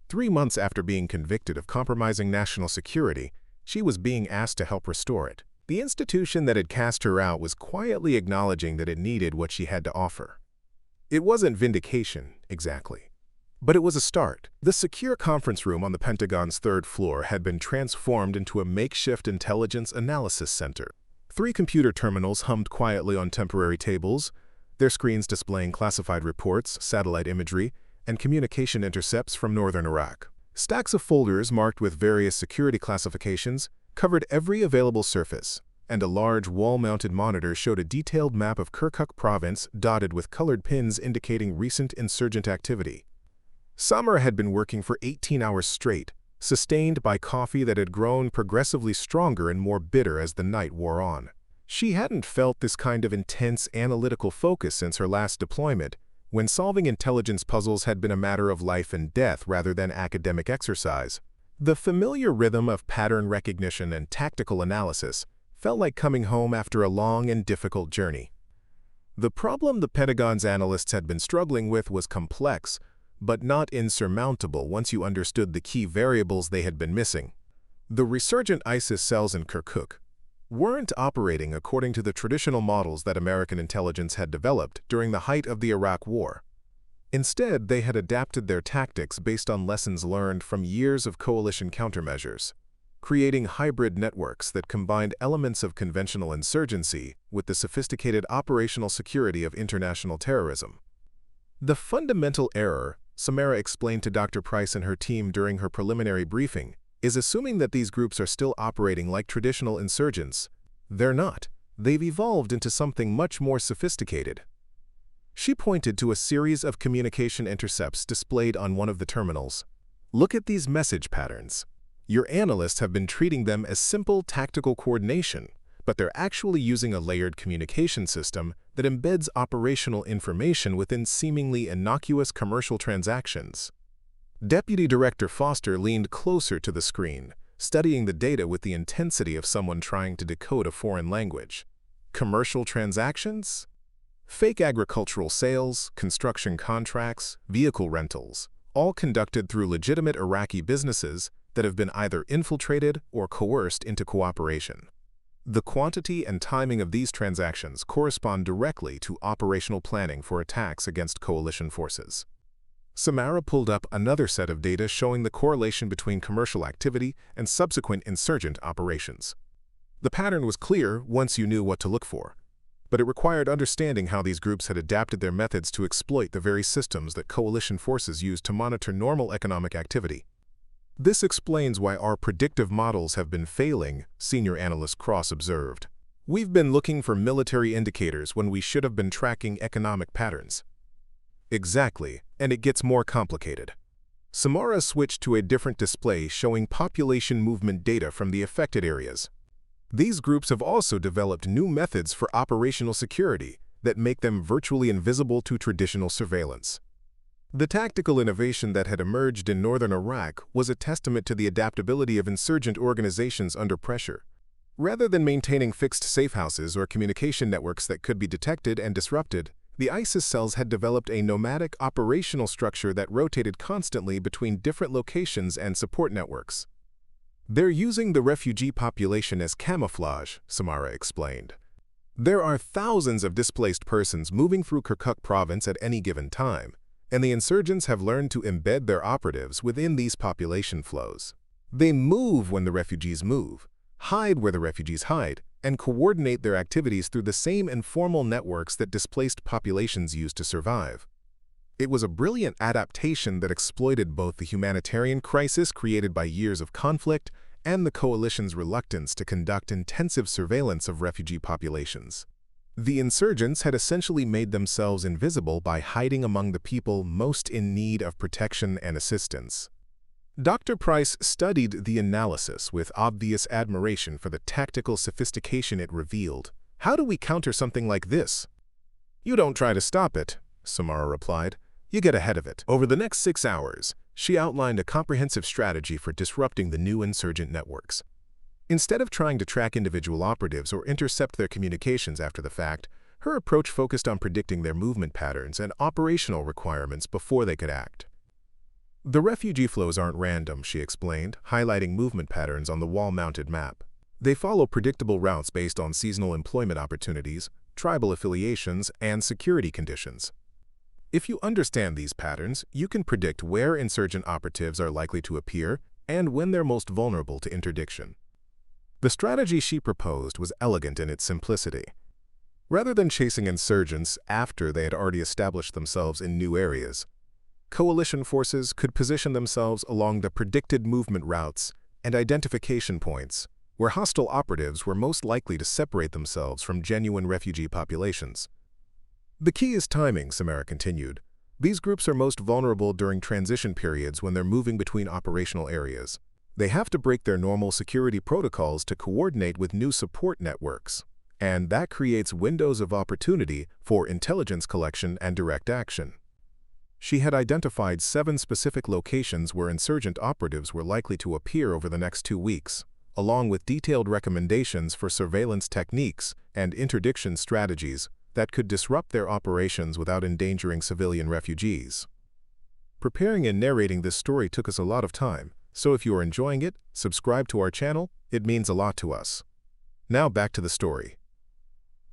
3 months after being convicted of compromising national security, she was being asked to help restore it. The institution that had cast her out was quietly acknowledging that it needed what she had to offer. It wasn't vindication, exactly. But it was a start. The secure conference room on the Pentagon's 3rd floor had been transformed into a makeshift intelligence analysis center. 3 computer terminals hummed quietly on temporary tables, their screens displaying classified reports, satellite imagery, and communication intercepts from northern Iraq. Stacks of folders marked with various security classifications covered every available surface, and a large wall-mounted monitor showed a detailed map of Kirkuk province dotted with colored pins indicating recent insurgent activity. Samara had been working for 18 hours straight, sustained by coffee that had grown progressively stronger and more bitter as the night wore on. She hadn't felt this kind of intense analytical focus since her last deployment, when solving intelligence puzzles had been a matter of life and death rather than academic exercise. The familiar rhythm of pattern recognition and tactical analysis felt like coming home after a long and difficult journey. The problem the Pentagon's analysts had been struggling with was complex, but not insurmountable once you understood the key variables they had been missing. The resurgent ISIS cells in Kirkuk weren't operating according to the traditional models that American intelligence had developed during the height of the Iraq War. Instead, they had adapted their tactics based on lessons learned from years of coalition countermeasures, creating hybrid networks that combined elements of conventional insurgency with the sophisticated operational security of international terrorism. The fundamental error, Samara explained to Dr. Price and her team during her preliminary briefing, is assuming that these groups are still operating like traditional insurgents. They're not. They've evolved into something much more sophisticated. She pointed to a series of communication intercepts displayed on one of the terminals. Look at these message patterns. Your analysts have been treating them as simple tactical coordination, but they're actually using a layered communication system that embeds operational information within seemingly innocuous commercial transactions. Deputy Director Foster leaned closer to the screen, studying the data with the intensity of someone trying to decode a foreign language. Commercial transactions? Fake agricultural sales, construction contracts, vehicle rentals, all conducted through legitimate Iraqi businesses that have been either infiltrated or coerced into cooperation. The quantity and timing of these transactions correspond directly to operational planning for attacks against coalition forces. Samara pulled up another set of data showing the correlation between commercial activity and subsequent insurgent operations. The pattern was clear once you knew what to look for, but it required understanding how these groups had adapted their methods to exploit the very systems that coalition forces use to monitor normal economic activity. This explains why our predictive models have been failing, Senior Analyst Cross observed. We've been looking for military indicators when we should have been tracking economic patterns. Exactly, and it gets more complicated. Samara switched to a different display showing population movement data from the affected areas. These groups have also developed new methods for operational security that make them virtually invisible to traditional surveillance. The tactical innovation that had emerged in northern Iraq was a testament to the adaptability of insurgent organizations under pressure. Rather than maintaining fixed safehouses or communication networks that could be detected and disrupted, the ISIS cells had developed a nomadic operational structure that rotated constantly between different locations and support networks. They're using the refugee population as camouflage, Samara explained. There are thousands of displaced persons moving through Kirkuk province at any given time, and the insurgents have learned to embed their operatives within these population flows. They move when the refugees move, hide where the refugees hide, and coordinate their activities through the same informal networks that displaced populations used to survive. It was a brilliant adaptation that exploited both the humanitarian crisis created by years of conflict and the coalition's reluctance to conduct intensive surveillance of refugee populations. The insurgents had essentially made themselves invisible by hiding among the people most in need of protection and assistance. Dr. Price studied the analysis with obvious admiration for the tactical sophistication it revealed. How do we counter something like this? You don't try to stop it, Samara replied. You get ahead of it. Over the next 6 hours, she outlined a comprehensive strategy for disrupting the new insurgent networks. Instead of trying to track individual operatives or intercept their communications after the fact, her approach focused on predicting their movement patterns and operational requirements before they could act. The refugee flows aren't random, she explained, highlighting movement patterns on the wall-mounted map. They follow predictable routes based on seasonal employment opportunities, tribal affiliations, and security conditions. If you understand these patterns, you can predict where insurgent operatives are likely to appear and when they're most vulnerable to interdiction. The strategy she proposed was elegant in its simplicity. Rather than chasing insurgents after they had already established themselves in new areas, coalition forces could position themselves along the predicted movement routes and identification points where hostile operatives were most likely to separate themselves from genuine refugee populations. The key is timing, Samara continued. These groups are most vulnerable during transition periods when they're moving between operational areas. They have to break their normal security protocols to coordinate with new support networks, and that creates windows of opportunity for intelligence collection and direct action. She had identified 7 specific locations where insurgent operatives were likely to appear over the next 2 weeks, along with detailed recommendations for surveillance techniques and interdiction strategies that could disrupt their operations without endangering civilian refugees. Preparing and narrating this story took us a lot of time, so if you are enjoying it, subscribe to our channel. It means a lot to us. Now back to the story.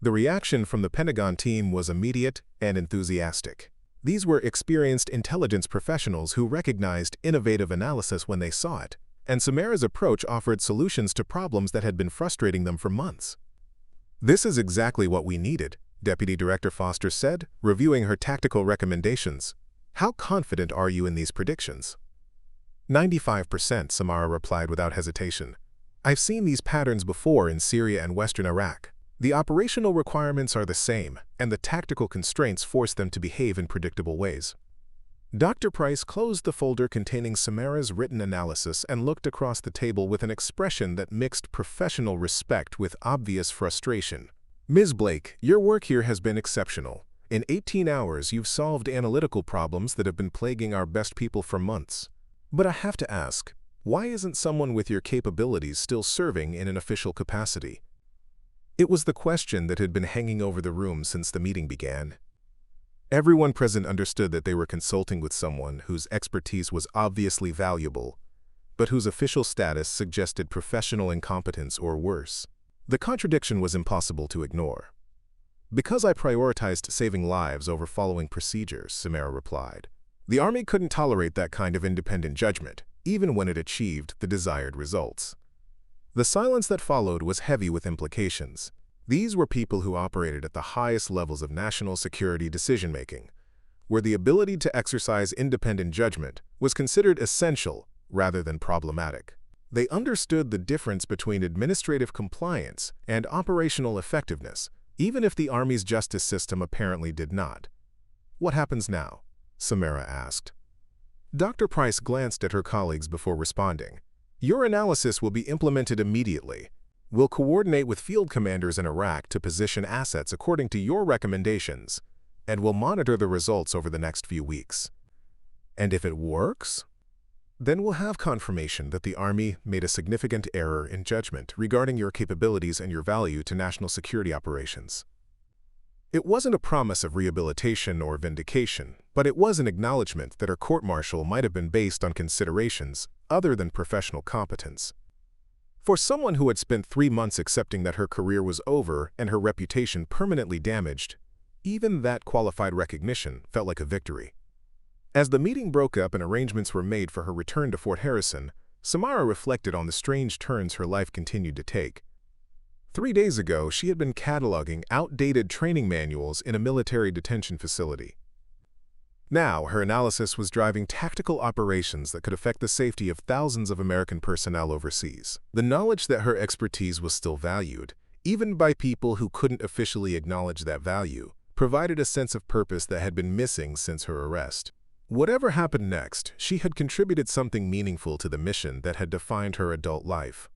The reaction from the Pentagon team was immediate and enthusiastic. These were experienced intelligence professionals who recognized innovative analysis when they saw it, and Samara's approach offered solutions to problems that had been frustrating them for months. "This is exactly what we needed," Deputy Director Foster said, reviewing her tactical recommendations. "How confident are you in these predictions?" 95%, Samara replied without hesitation. "I've seen these patterns before in Syria and Western Iraq. The operational requirements are the same, and the tactical constraints force them to behave in predictable ways." Dr. Price closed the folder containing Samara's written analysis and looked across the table with an expression that mixed professional respect with obvious frustration. "Ms. Blake, your work here has been exceptional. In 18 hours, you've solved analytical problems that have been plaguing our best people for months. But I have to ask, why isn't someone with your capabilities still serving in an official capacity?" It was the question that had been hanging over the room since the meeting began. Everyone present understood that they were consulting with someone whose expertise was obviously valuable, but whose official status suggested professional incompetence or worse. The contradiction was impossible to ignore. "Because I prioritized saving lives over following procedures," Samara replied. "The Army couldn't tolerate that kind of independent judgment, even when it achieved the desired results." The silence that followed was heavy with implications. These were people who operated at the highest levels of national security decision-making, where the ability to exercise independent judgment was considered essential rather than problematic. They understood the difference between administrative compliance and operational effectiveness, even if the Army's justice system apparently did not. "What happens now?" Samara asked. Dr. Price glanced at her colleagues before responding. "Your analysis will be implemented immediately. We'll coordinate with field commanders in Iraq to position assets according to your recommendations, and we'll monitor the results over the next few weeks. And if it works, then we'll have confirmation that the Army made a significant error in judgment regarding your capabilities and your value to national security operations." It wasn't a promise of rehabilitation or vindication, but it was an acknowledgement that her court-martial might have been based on considerations other than professional competence. For someone who had spent 3 months accepting that her career was over and her reputation permanently damaged, even that qualified recognition felt like a victory. As the meeting broke up and arrangements were made for her return to Fort Harrison, Samara reflected on the strange turns her life continued to take. 3 days ago, she had been cataloging outdated training manuals in a military detention facility. Now, her analysis was driving tactical operations that could affect the safety of thousands of American personnel overseas. The knowledge that her expertise was still valued, even by people who couldn't officially acknowledge that value, provided a sense of purpose that had been missing since her arrest. Whatever happened next, she had contributed something meaningful to the mission that had defined her adult life.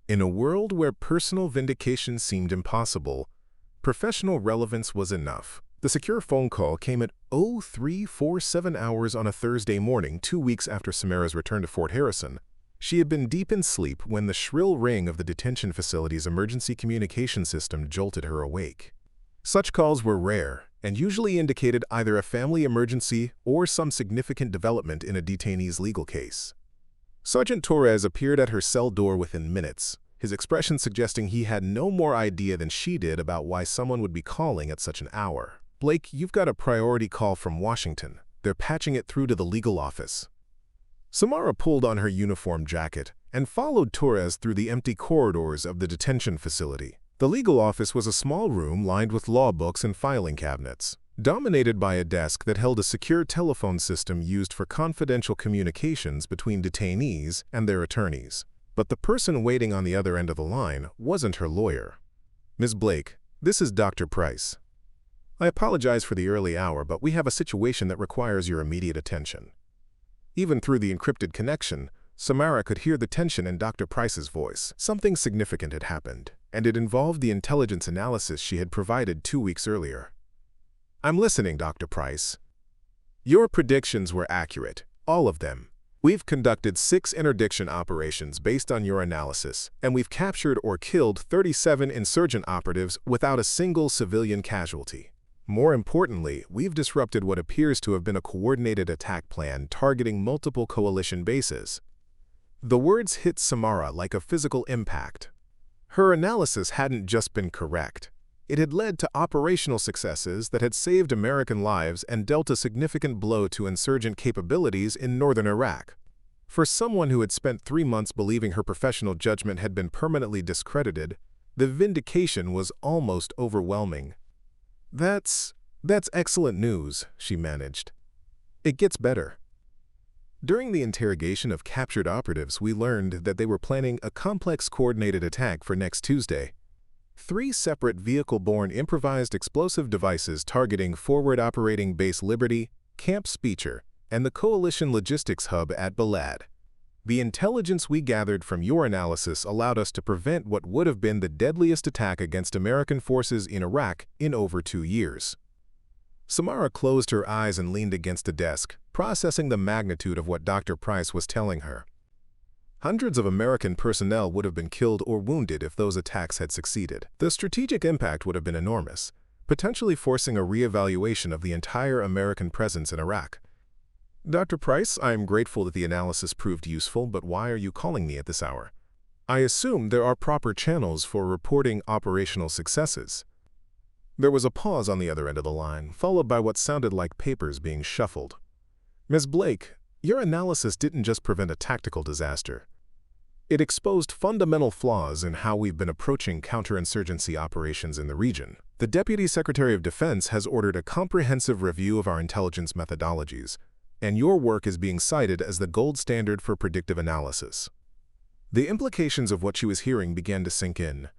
In a world where personal vindication seemed impossible, professional relevance was enough. The secure phone call came at 0347 hours on a Thursday morning, 2 weeks after Samara's return to Fort Harrison. She had been deep in sleep when the shrill ring of the detention facility's emergency communication system jolted her awake. Such calls were rare and usually indicated either a family emergency or some significant development in a detainee's legal case. Sergeant Torres appeared at her cell door within minutes, his expression suggesting he had no more idea than she did about why someone would be calling at such an hour. "Blake, you've got a priority call from Washington. They're patching it through to the legal office." Samara pulled on her uniform jacket and followed Torres through the empty corridors of the detention facility. The legal office was a small room lined with law books and filing cabinets, dominated by a desk that held a secure telephone system used for confidential communications between detainees and their attorneys. But the person waiting on the other end of the line wasn't her lawyer. "Ms. Blake, this is Dr. Price. I apologize for the early hour, but we have a situation that requires your immediate attention." Even through the encrypted connection, Samara could hear the tension in Dr. Price's voice. Something significant had happened, and it involved the intelligence analysis she had provided 2 weeks earlier. "I'm listening, Dr. Price." Your predictions were accurate, all of them. We've conducted 6 interdiction operations based on your analysis, and we've captured or killed 37 insurgent operatives without a single civilian casualty. More importantly, we've disrupted what appears to have been a coordinated attack plan targeting multiple coalition bases. The words hit Samara like a physical impact. Her analysis hadn't just been correct. It had led to operational successes that had saved American lives and dealt a significant blow to insurgent capabilities in northern Iraq. For someone who had spent 3 months believing her professional judgment had been permanently discredited, the vindication was almost overwhelming. That's excellent news, she managed. It gets better. During the interrogation of captured operatives, we learned that they were planning a complex coordinated attack for next Tuesday. 3 separate vehicle-borne improvised explosive devices targeting Forward Operating Base Liberty, Camp Speecher, and the Coalition Logistics Hub at Balad. The intelligence we gathered from your analysis allowed us to prevent what would have been the deadliest attack against American forces in Iraq in over 2 years. Samara closed her eyes and leaned against a desk, processing the magnitude of what Dr. Price was telling her. Hundreds of American personnel would have been killed or wounded if those attacks had succeeded. The strategic impact would have been enormous, potentially forcing a re-evaluation of the entire American presence in Iraq. Dr. Price, I am grateful that the analysis proved useful, but why are you calling me at this hour? I assume there are proper channels for reporting operational successes. There was a pause on the other end of the line, followed by what sounded like papers being shuffled. Ms. Blake, your analysis didn't just prevent a tactical disaster. It exposed fundamental flaws in how we've been approaching counterinsurgency operations in the region. The Deputy Secretary of Defense has ordered a comprehensive review of our intelligence methodologies, and your work is being cited as the gold standard for predictive analysis. The implications of what she was hearing began to sink in.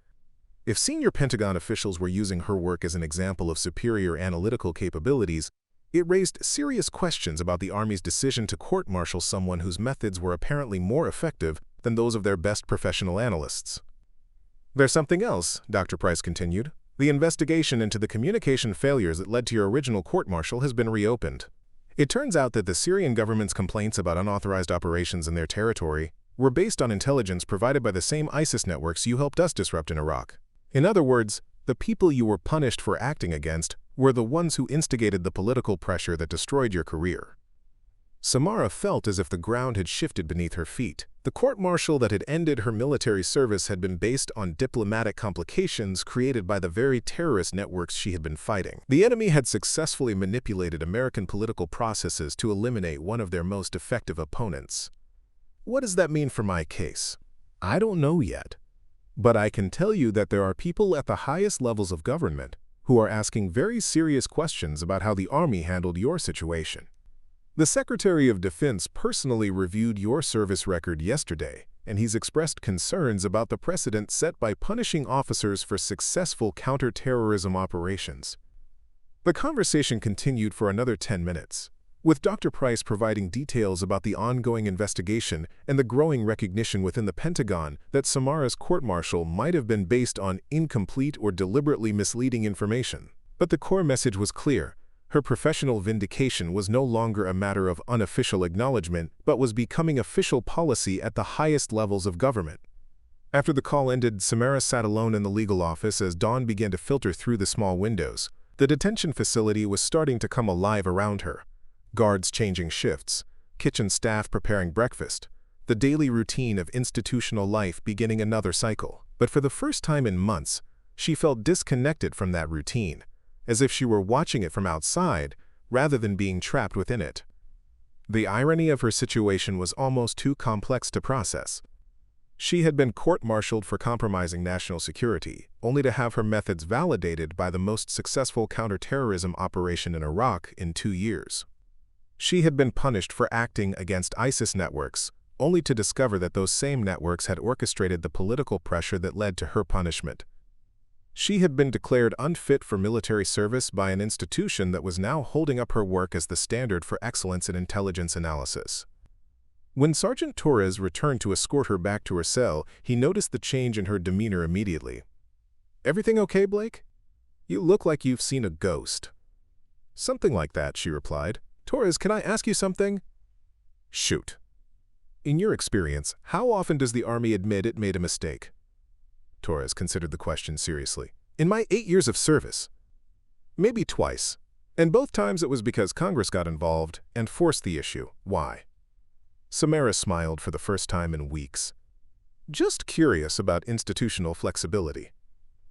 If senior Pentagon officials were using her work as an example of superior analytical capabilities, it raised serious questions about the Army's decision to court-martial someone whose methods were apparently more effective than those of their best professional analysts. There's something else, Dr. Price continued. The investigation into the communication failures that led to your original court-martial has been reopened. It turns out that the Syrian government's complaints about unauthorized operations in their territory were based on intelligence provided by the same ISIS networks you helped us disrupt in Iraq. In other words, the people you were punished for acting against were the ones who instigated the political pressure that destroyed your career. Samara felt as if the ground had shifted beneath her feet. The court-martial that had ended her military service had been based on diplomatic complications created by the very terrorist networks she had been fighting. The enemy had successfully manipulated American political processes to eliminate one of their most effective opponents. What does that mean for my case? I don't know yet. But I can tell you that there are people at the highest levels of government who are asking very serious questions about how the Army handled your situation. The Secretary of Defense personally reviewed your service record yesterday, and he's expressed concerns about the precedent set by punishing officers for successful counter-terrorism operations. The conversation continued for another 10 minutes, with Dr. Price providing details about the ongoing investigation and the growing recognition within the Pentagon that Samara's court-martial might have been based on incomplete or deliberately misleading information. But the core message was clear. Her professional vindication was no longer a matter of unofficial acknowledgement, but was becoming official policy at the highest levels of government. After the call ended, Samara sat alone in the legal office as dawn began to filter through the small windows. The detention facility was starting to come alive around her. Guards changing shifts, kitchen staff preparing breakfast, the daily routine of institutional life beginning another cycle. But for the first time in months, she felt disconnected from that routine, as if she were watching it from outside rather than being trapped within it. The irony of her situation was almost too complex to process. She had been court-martialed for compromising national security, only to have her methods validated by the most successful counterterrorism operation in Iraq in 2 years. She had been punished for acting against ISIS networks, only to discover that those same networks had orchestrated the political pressure that led to her punishment. She had been declared unfit for military service by an institution that was now holding up her work as the standard for excellence in intelligence analysis. When Sergeant Torres returned to escort her back to her cell, he noticed the change in her demeanor immediately. "Everything okay, Blake? You look like you've seen a ghost." "Something like that," she replied. Torres, can I ask you something? Shoot. In your experience, how often does the Army admit it made a mistake? Torres considered the question seriously. In my 8 years of service. Maybe twice. And both times it was because Congress got involved and forced the issue. Why? Samara smiled for the first time in weeks. Just curious about institutional flexibility.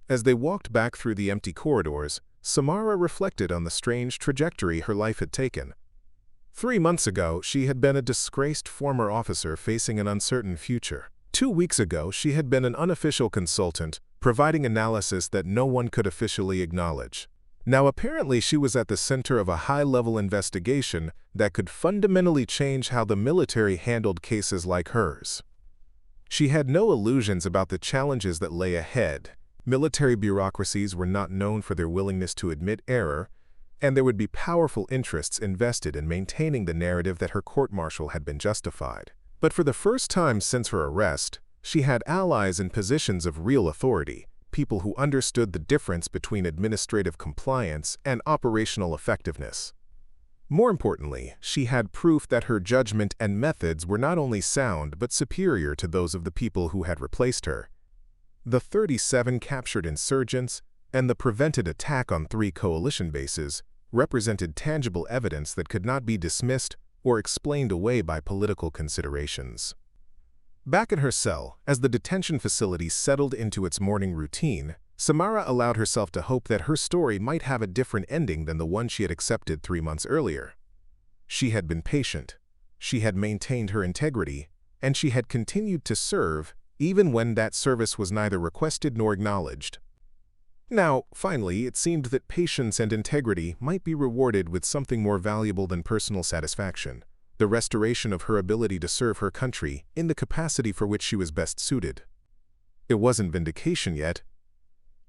As they walked back through the empty corridors, Samara reflected on the strange trajectory her life had taken. 3 months ago, she had been a disgraced former officer facing an uncertain future. 2 weeks ago, she had been an unofficial consultant, providing analysis that no one could officially acknowledge. Now apparently she was at the center of a high-level investigation that could fundamentally change how the military handled cases like hers. She had no illusions about the challenges that lay ahead. Military bureaucracies were not known for their willingness to admit error, and there would be powerful interests invested in maintaining the narrative that her court-martial had been justified. But for the first time since her arrest, she had allies in positions of real authority, people who understood the difference between administrative compliance and operational effectiveness. More importantly, she had proof that her judgment and methods were not only sound but superior to those of the people who had replaced her. The 37 captured insurgents and the prevented attack on 3 coalition bases represented tangible evidence that could not be dismissed or explained away by political considerations. Back in her cell, as the detention facility settled into its morning routine, Samara allowed herself to hope that her story might have a different ending than the one she had accepted 3 months earlier. She had been patient, she had maintained her integrity, and she had continued to serve even when that service was neither requested nor acknowledged. Now, finally, it seemed that patience and integrity might be rewarded with something more valuable than personal satisfaction, the restoration of her ability to serve her country in the capacity for which she was best suited. It wasn't vindication yet,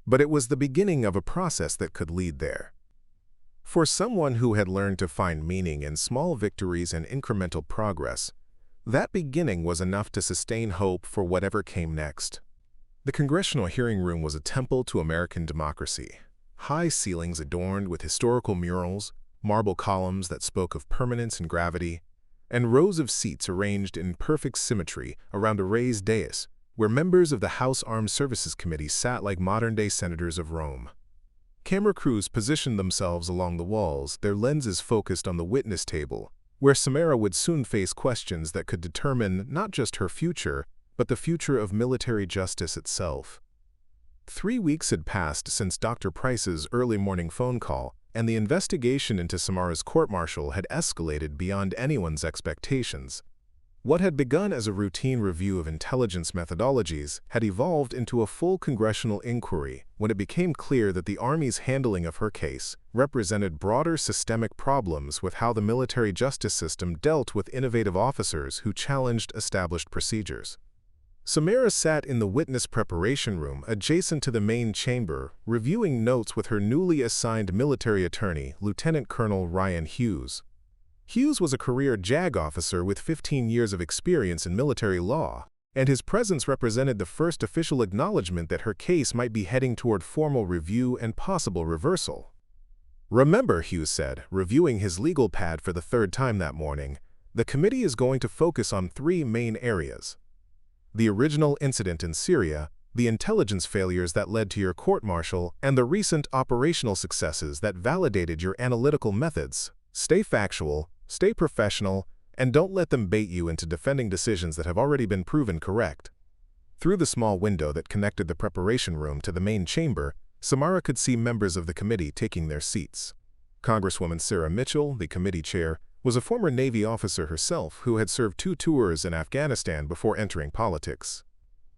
but it was the beginning of a process that could lead there. For someone who had learned to find meaning in small victories and incremental progress, that beginning was enough to sustain hope for whatever came next. The congressional hearing room was a temple to American democracy. High ceilings adorned with historical murals, marble columns that spoke of permanence and gravity, and rows of seats arranged in perfect symmetry around a raised dais where members of the House Armed Services Committee sat like modern-day senators of Rome. Camera crews positioned themselves along the walls, their lenses focused on the witness table, where Samara would soon face questions that could determine not just her future, but the future of military justice itself. 3 weeks had passed since Dr. Price's early morning phone call, and the investigation into Samara's court-martial had escalated beyond anyone's expectations. What had begun as a routine review of intelligence methodologies had evolved into a full congressional inquiry when it became clear that the Army's handling of her case represented broader systemic problems with how the military justice system dealt with innovative officers who challenged established procedures. Samara sat in the witness preparation room adjacent to the main chamber, reviewing notes with her newly assigned military attorney, Lieutenant Colonel Ryan Hughes. Hughes was a career JAG officer with 15 years of experience in military law, and his presence represented the first official acknowledgement that her case might be heading toward formal review and possible reversal. "Remember," Hughes said, reviewing his legal pad for the 3rd time that morning, "the committee is going to focus on 3 main areas. The original incident in Syria, the intelligence failures that led to your court-martial, and the recent operational successes that validated your analytical methods. Stay factual, stay professional, and don't let them bait you into defending decisions that have already been proven correct." Through the small window that connected the preparation room to the main chamber, Samara could see members of the committee taking their seats. Congresswoman Sarah Mitchell, the committee chair, was a former Navy officer herself who had served 2 tours in Afghanistan before entering politics.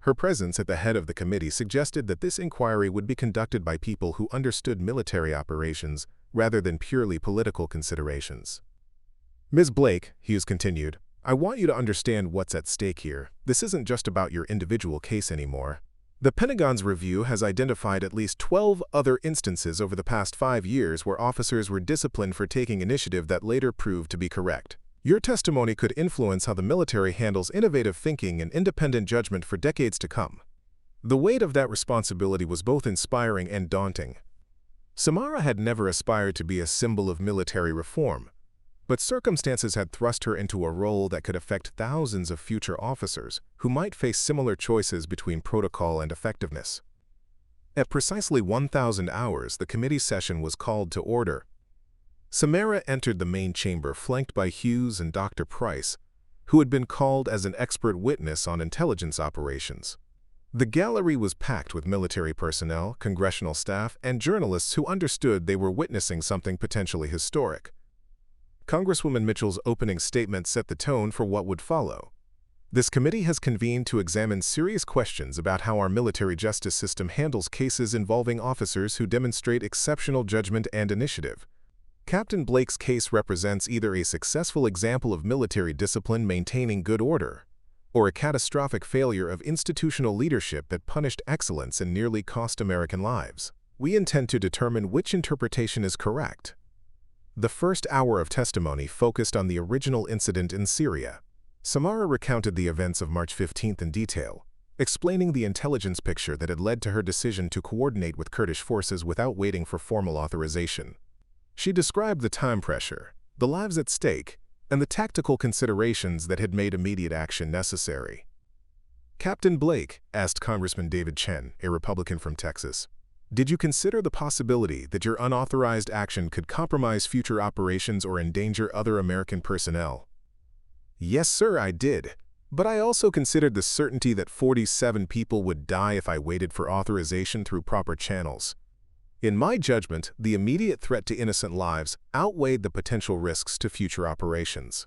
Her presence at the head of the committee suggested that this inquiry would be conducted by people who understood military operations rather than purely political considerations. "Ms. Blake," Hughes continued, "I want you to understand what's at stake here. This isn't just about your individual case anymore. The Pentagon's review has identified at least 12 other instances over the past 5 years where officers were disciplined for taking initiative that later proved to be correct. Your testimony could influence how the military handles innovative thinking and independent judgment for decades to come." The weight of that responsibility was both inspiring and daunting. Samara had never aspired to be a symbol of military reform, But circumstances had thrust her into a role that could affect thousands of future officers who might face similar choices between protocol and effectiveness. At precisely 1,000 hours, the committee session was called to order. Samara entered the main chamber flanked by Hughes and Dr. Price, who had been called as an expert witness on intelligence operations. The gallery was packed with military personnel, congressional staff, and journalists who understood they were witnessing something potentially historic. Congresswoman Mitchell's opening statement set the tone for what would follow. This committee has convened to examine serious questions about how our military justice system handles cases involving officers who demonstrate exceptional judgment and initiative. Captain Blake's case represents either a successful example of military discipline maintaining good order, or a catastrophic failure of institutional leadership that punished excellence and nearly cost American lives. We intend to determine which interpretation is correct. The first hour of testimony focused on the original incident in Syria. Samara recounted the events of March 15th in detail, explaining the intelligence picture that had led to her decision to coordinate with Kurdish forces without waiting for formal authorization. She described the time pressure, the lives at stake, and the tactical considerations that had made immediate action necessary. Captain Blake asked Congressman David Chen, a Republican from Texas, "Did you consider the possibility that your unauthorized action could compromise future operations or endanger other American personnel?" "Yes, sir, I did. But I also considered the certainty that 47 people would die if I waited for authorization through proper channels. In my judgment, the immediate threat to innocent lives outweighed the potential risks to future operations."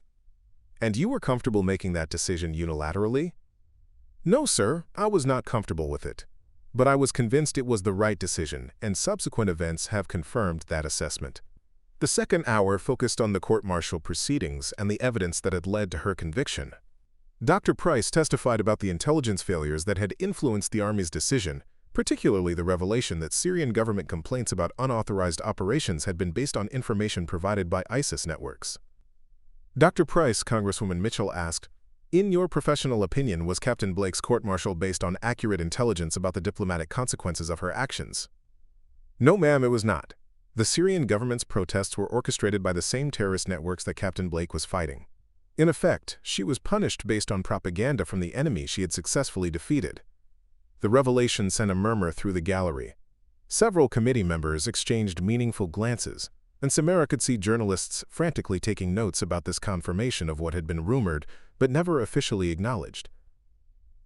"And you were comfortable making that decision unilaterally?" "No, sir, I was not comfortable with it. But I was convinced it was the right decision, and subsequent events have confirmed that assessment." The second hour focused on the court-martial proceedings and the evidence that had led to her conviction. Dr. Price testified about the intelligence failures that had influenced the Army's decision, particularly the revelation that Syrian government complaints about unauthorized operations had been based on information provided by ISIS networks. Dr. Price, Congresswoman Mitchell asked, "In your professional opinion, was Captain Blake's court-martial based on accurate intelligence about the diplomatic consequences of her actions?" "No, ma'am, it was not. The Syrian government's protests were orchestrated by the same terrorist networks that Captain Blake was fighting. In effect, she was punished based on propaganda from the enemy she had successfully defeated." The revelation sent a murmur through the gallery. Several committee members exchanged meaningful glances, and Samara could see journalists frantically taking notes about this confirmation of what had been rumored but never officially acknowledged.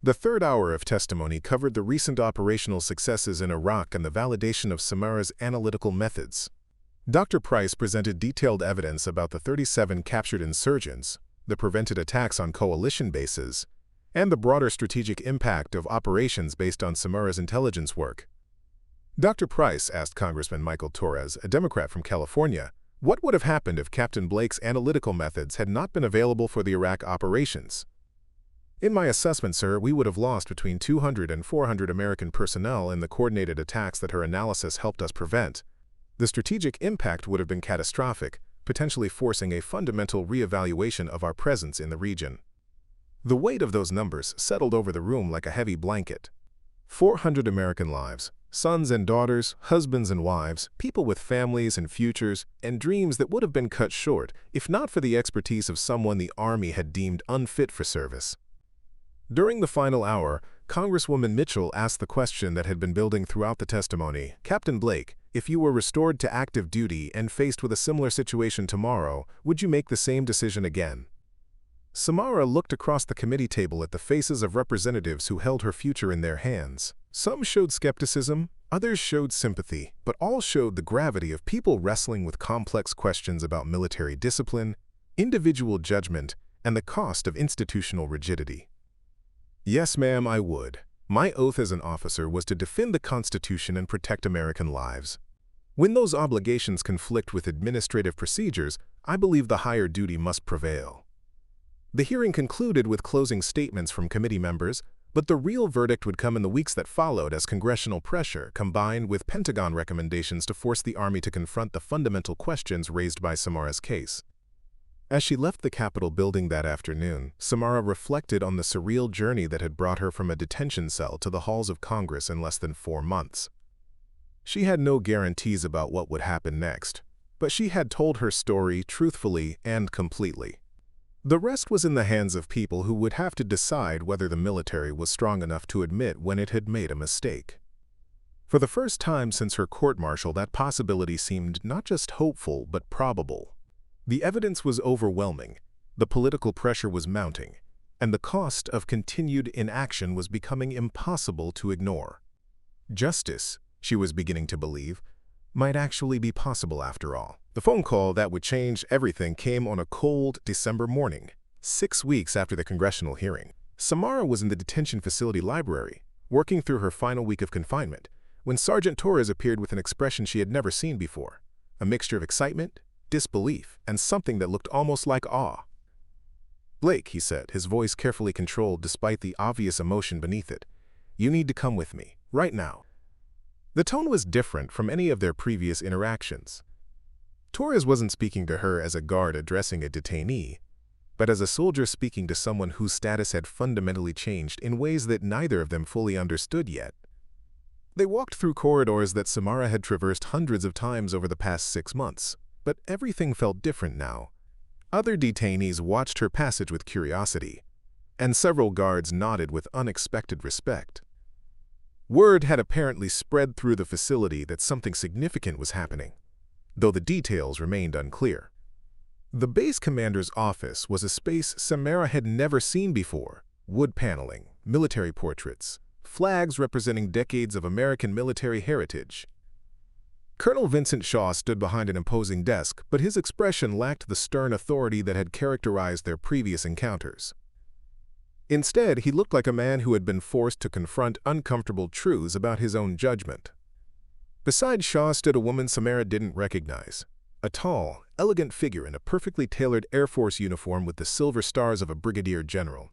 The third hour of testimony covered the recent operational successes in Iraq and the validation of Samara's analytical methods. Dr. Price presented detailed evidence about the 37 captured insurgents, the prevented attacks on coalition bases, and the broader strategic impact of operations based on Samara's intelligence work. Dr. Price asked Congressman Michael Torres, a Democrat from California, what would have happened if Captain Blake's analytical methods had not been available for the Iraq operations. "In my assessment, sir, we would have lost between 200 and 400 American personnel in the coordinated attacks that her analysis helped us prevent. The strategic impact would have been catastrophic, potentially forcing a fundamental reevaluation of our presence in the region." The weight of those numbers settled over the room like a heavy blanket. 400 American lives, sons and daughters, husbands and wives, people with families and futures, and dreams that would have been cut short if not for the expertise of someone the Army had deemed unfit for service. During the final hour, Congresswoman Mitchell asked the question that had been building throughout the testimony, "Captain Blake, if you were restored to active duty and faced with a similar situation tomorrow, would you make the same decision again?" Samara looked across the committee table at the faces of representatives who held her future in their hands. Some showed skepticism, others showed sympathy, but all showed the gravity of people wrestling with complex questions about military discipline, individual judgment, and the cost of institutional rigidity. "Yes, ma'am, I would. My oath as an officer was to defend the Constitution and protect American lives. When those obligations conflict with administrative procedures, I believe the higher duty must prevail." The hearing concluded with closing statements from committee members, but the real verdict would come in the weeks that followed as congressional pressure combined with Pentagon recommendations to force the Army to confront the fundamental questions raised by Samara's case. As she left the Capitol building that afternoon, Samara reflected on the surreal journey that had brought her from a detention cell to the halls of Congress in less than 4 months. She had no guarantees about what would happen next, but she had told her story truthfully and completely. The rest was in the hands of people who would have to decide whether the military was strong enough to admit when it had made a mistake. For the first time since her court-martial, that possibility seemed not just hopeful but probable. The evidence was overwhelming, the political pressure was mounting, and the cost of continued inaction was becoming impossible to ignore. Justice, she was beginning to believe, might actually be possible after all. The phone call that would change everything came on a cold December morning, 6 weeks after the congressional hearing. Samara was in the detention facility library, working through her final week of confinement, when Sergeant Torres appeared with an expression she had never seen before, a mixture of excitement, disbelief, and something that looked almost like awe. "Blake," he said, his voice carefully controlled despite the obvious emotion beneath it, "you need to come with me, right now." The tone was different from any of their previous interactions. Torres wasn't speaking to her as a guard addressing a detainee, but as a soldier speaking to someone whose status had fundamentally changed in ways that neither of them fully understood yet. They walked through corridors that Samara had traversed hundreds of times over the past 6 months, but everything felt different now. Other detainees watched her passage with curiosity, and several guards nodded with unexpected respect. Word had apparently spread through the facility that something significant was happening, though the details remained unclear. The base commander's office was a space Samara had never seen before: wood paneling, military portraits, flags representing decades of American military heritage. Colonel Vincent Shaw stood behind an imposing desk, but his expression lacked the stern authority that had characterized their previous encounters. Instead, he looked like a man who had been forced to confront uncomfortable truths about his own judgment. Beside Shaw stood a woman Samara didn't recognize, a tall, elegant figure in a perfectly tailored Air Force uniform with the silver stars of a brigadier general.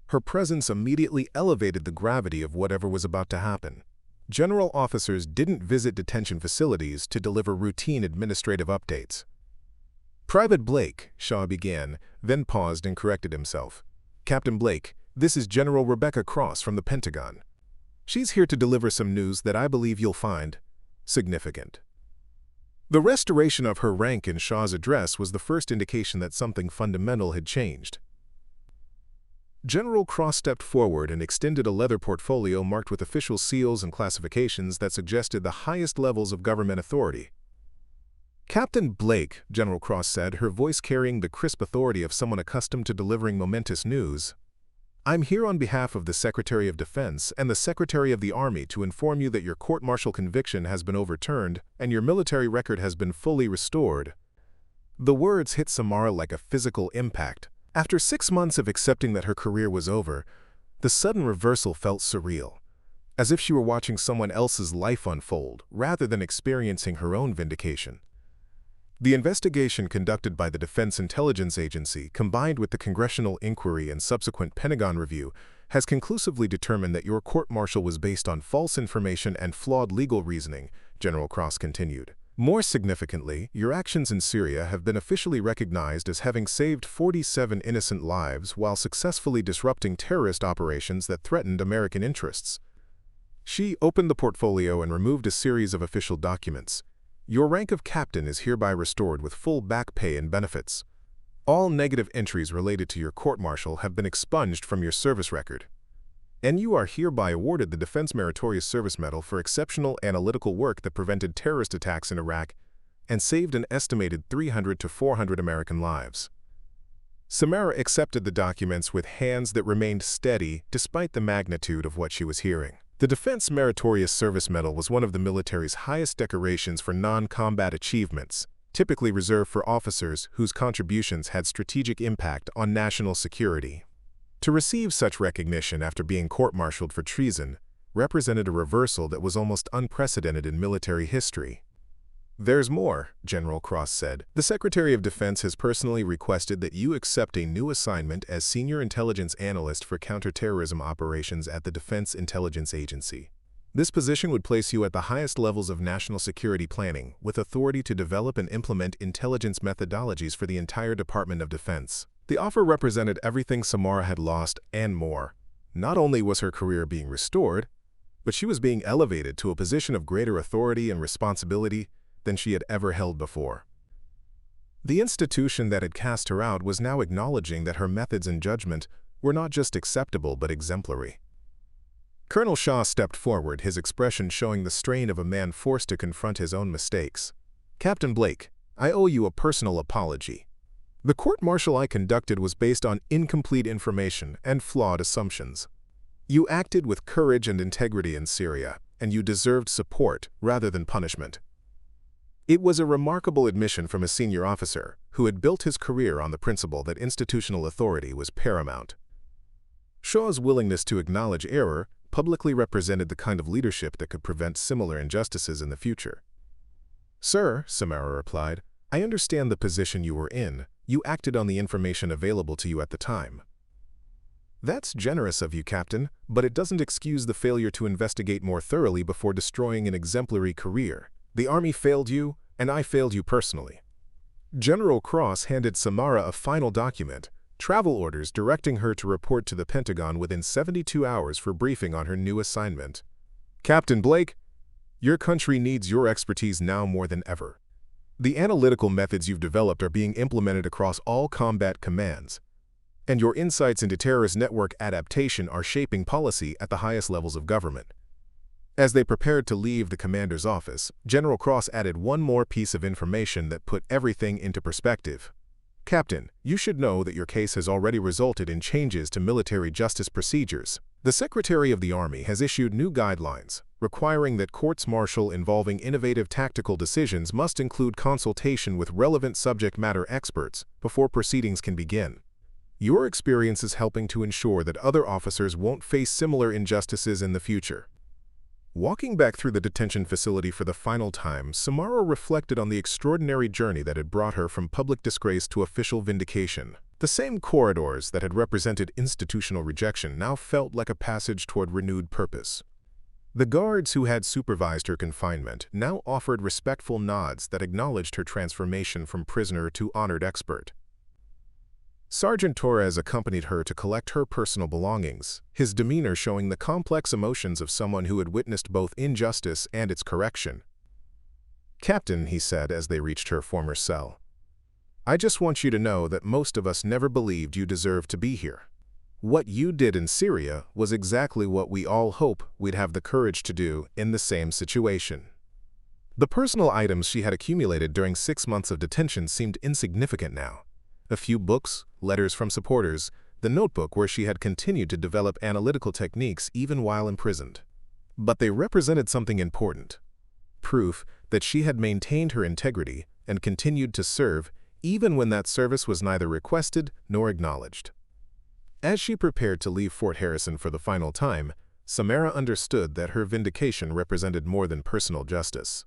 Her presence immediately elevated the gravity of whatever was about to happen. General officers didn't visit detention facilities to deliver routine administrative updates. "Private Blake," Shaw began, then paused and corrected himself. "Captain Blake, this is General Rebecca Cross from the Pentagon. She's here to deliver some news that I believe you'll find significant." The restoration of her rank in Shaw's address was the first indication that something fundamental had changed. General Cross stepped forward and extended a leather portfolio marked with official seals and classifications that suggested the highest levels of government authority. "Captain Blake," General Cross said, her voice carrying the crisp authority of someone accustomed to delivering momentous news, "I'm here on behalf of the Secretary of Defense and the Secretary of the Army to inform you that your court-martial conviction has been overturned and your military record has been fully restored." The words hit Samara like a physical impact. After 6 months of accepting that her career was over, the sudden reversal felt surreal, as if she were watching someone else's life unfold rather than experiencing her own vindication. The investigation conducted by the Defense Intelligence Agency, combined with the congressional inquiry and subsequent Pentagon review, has conclusively determined that your court-martial was based on false information and flawed legal reasoning, General Cross continued. More significantly, your actions in Syria have been officially recognized as having saved 47 innocent lives while successfully disrupting terrorist operations that threatened American interests. She opened the portfolio and removed a series of official documents. Your rank of captain is hereby restored with full back pay and benefits. All negative entries related to your court-martial have been expunged from your service record. And you are hereby awarded the Defense Meritorious Service Medal for exceptional analytical work that prevented terrorist attacks in Iraq and saved an estimated 300 to 400 American lives. Samara accepted the documents with hands that remained steady despite the magnitude of what she was hearing. The Defense Meritorious Service Medal was one of the military's highest decorations for non-combat achievements, typically reserved for officers whose contributions had strategic impact on national security. To receive such recognition after being court-martialed for treason represented a reversal that was almost unprecedented in military history. "There's more," General Cross said. "The Secretary of Defense has personally requested that you accept a new assignment as Senior Intelligence Analyst for Counterterrorism Operations at the Defense Intelligence Agency. This position would place you at the highest levels of national security planning, with authority to develop and implement intelligence methodologies for the entire Department of Defense." The offer represented everything Samara had lost and more. Not only was her career being restored, but she was being elevated to a position of greater authority and responsibility than she had ever held before. The institution that had cast her out was now acknowledging that her methods and judgment were not just acceptable but exemplary. Colonel Shaw stepped forward, his expression showing the strain of a man forced to confront his own mistakes. "Captain Blake, I owe you a personal apology. The court-martial I conducted was based on incomplete information and flawed assumptions. You acted with courage and integrity in Syria, and you deserved support rather than punishment." It was a remarkable admission from a senior officer who had built his career on the principle that institutional authority was paramount. Shaw's willingness to acknowledge error publicly represented the kind of leadership that could prevent similar injustices in the future. "Sir," Samara replied, "I understand the position you were in. You acted on the information available to you at the time." "That's generous of you, Captain, but it doesn't excuse the failure to investigate more thoroughly before destroying an exemplary career. The Army failed you, and I failed you personally." General Cross handed Samara a final document, travel orders directing her to report to the Pentagon within 72 hours for briefing on her new assignment. "Captain Blake, your country needs your expertise now more than ever. The analytical methods you've developed are being implemented across all combat commands, and your insights into terrorist network adaptation are shaping policy at the highest levels of government." As they prepared to leave the commander's office, General Cross added one more piece of information that put everything into perspective. "Captain, you should know that your case has already resulted in changes to military justice procedures. The Secretary of the Army has issued new guidelines, requiring that courts-martial involving innovative tactical decisions must include consultation with relevant subject matter experts before proceedings can begin. Your experience is helping to ensure that other officers won't face similar injustices in the future." Walking back through the detention facility for the final time, Samara reflected on the extraordinary journey that had brought her from public disgrace to official vindication. The same corridors that had represented institutional rejection now felt like a passage toward renewed purpose. The guards who had supervised her confinement now offered respectful nods that acknowledged her transformation from prisoner to honored expert. Sergeant Torres accompanied her to collect her personal belongings, his demeanor showing the complex emotions of someone who had witnessed both injustice and its correction. "Captain," he said as they reached her former cell, "I just want you to know that most of us never believed you deserved to be here. What you did in Syria was exactly what we all hope we'd have the courage to do in the same situation." The personal items she had accumulated during 6 months of detention seemed insignificant now. A few books, letters from supporters, the notebook where she had continued to develop analytical techniques even while imprisoned. But they represented something important. Proof that she had maintained her integrity and continued to serve even when that service was neither requested nor acknowledged. As she prepared to leave Fort Harrison for the final time, Samara understood that her vindication represented more than personal justice.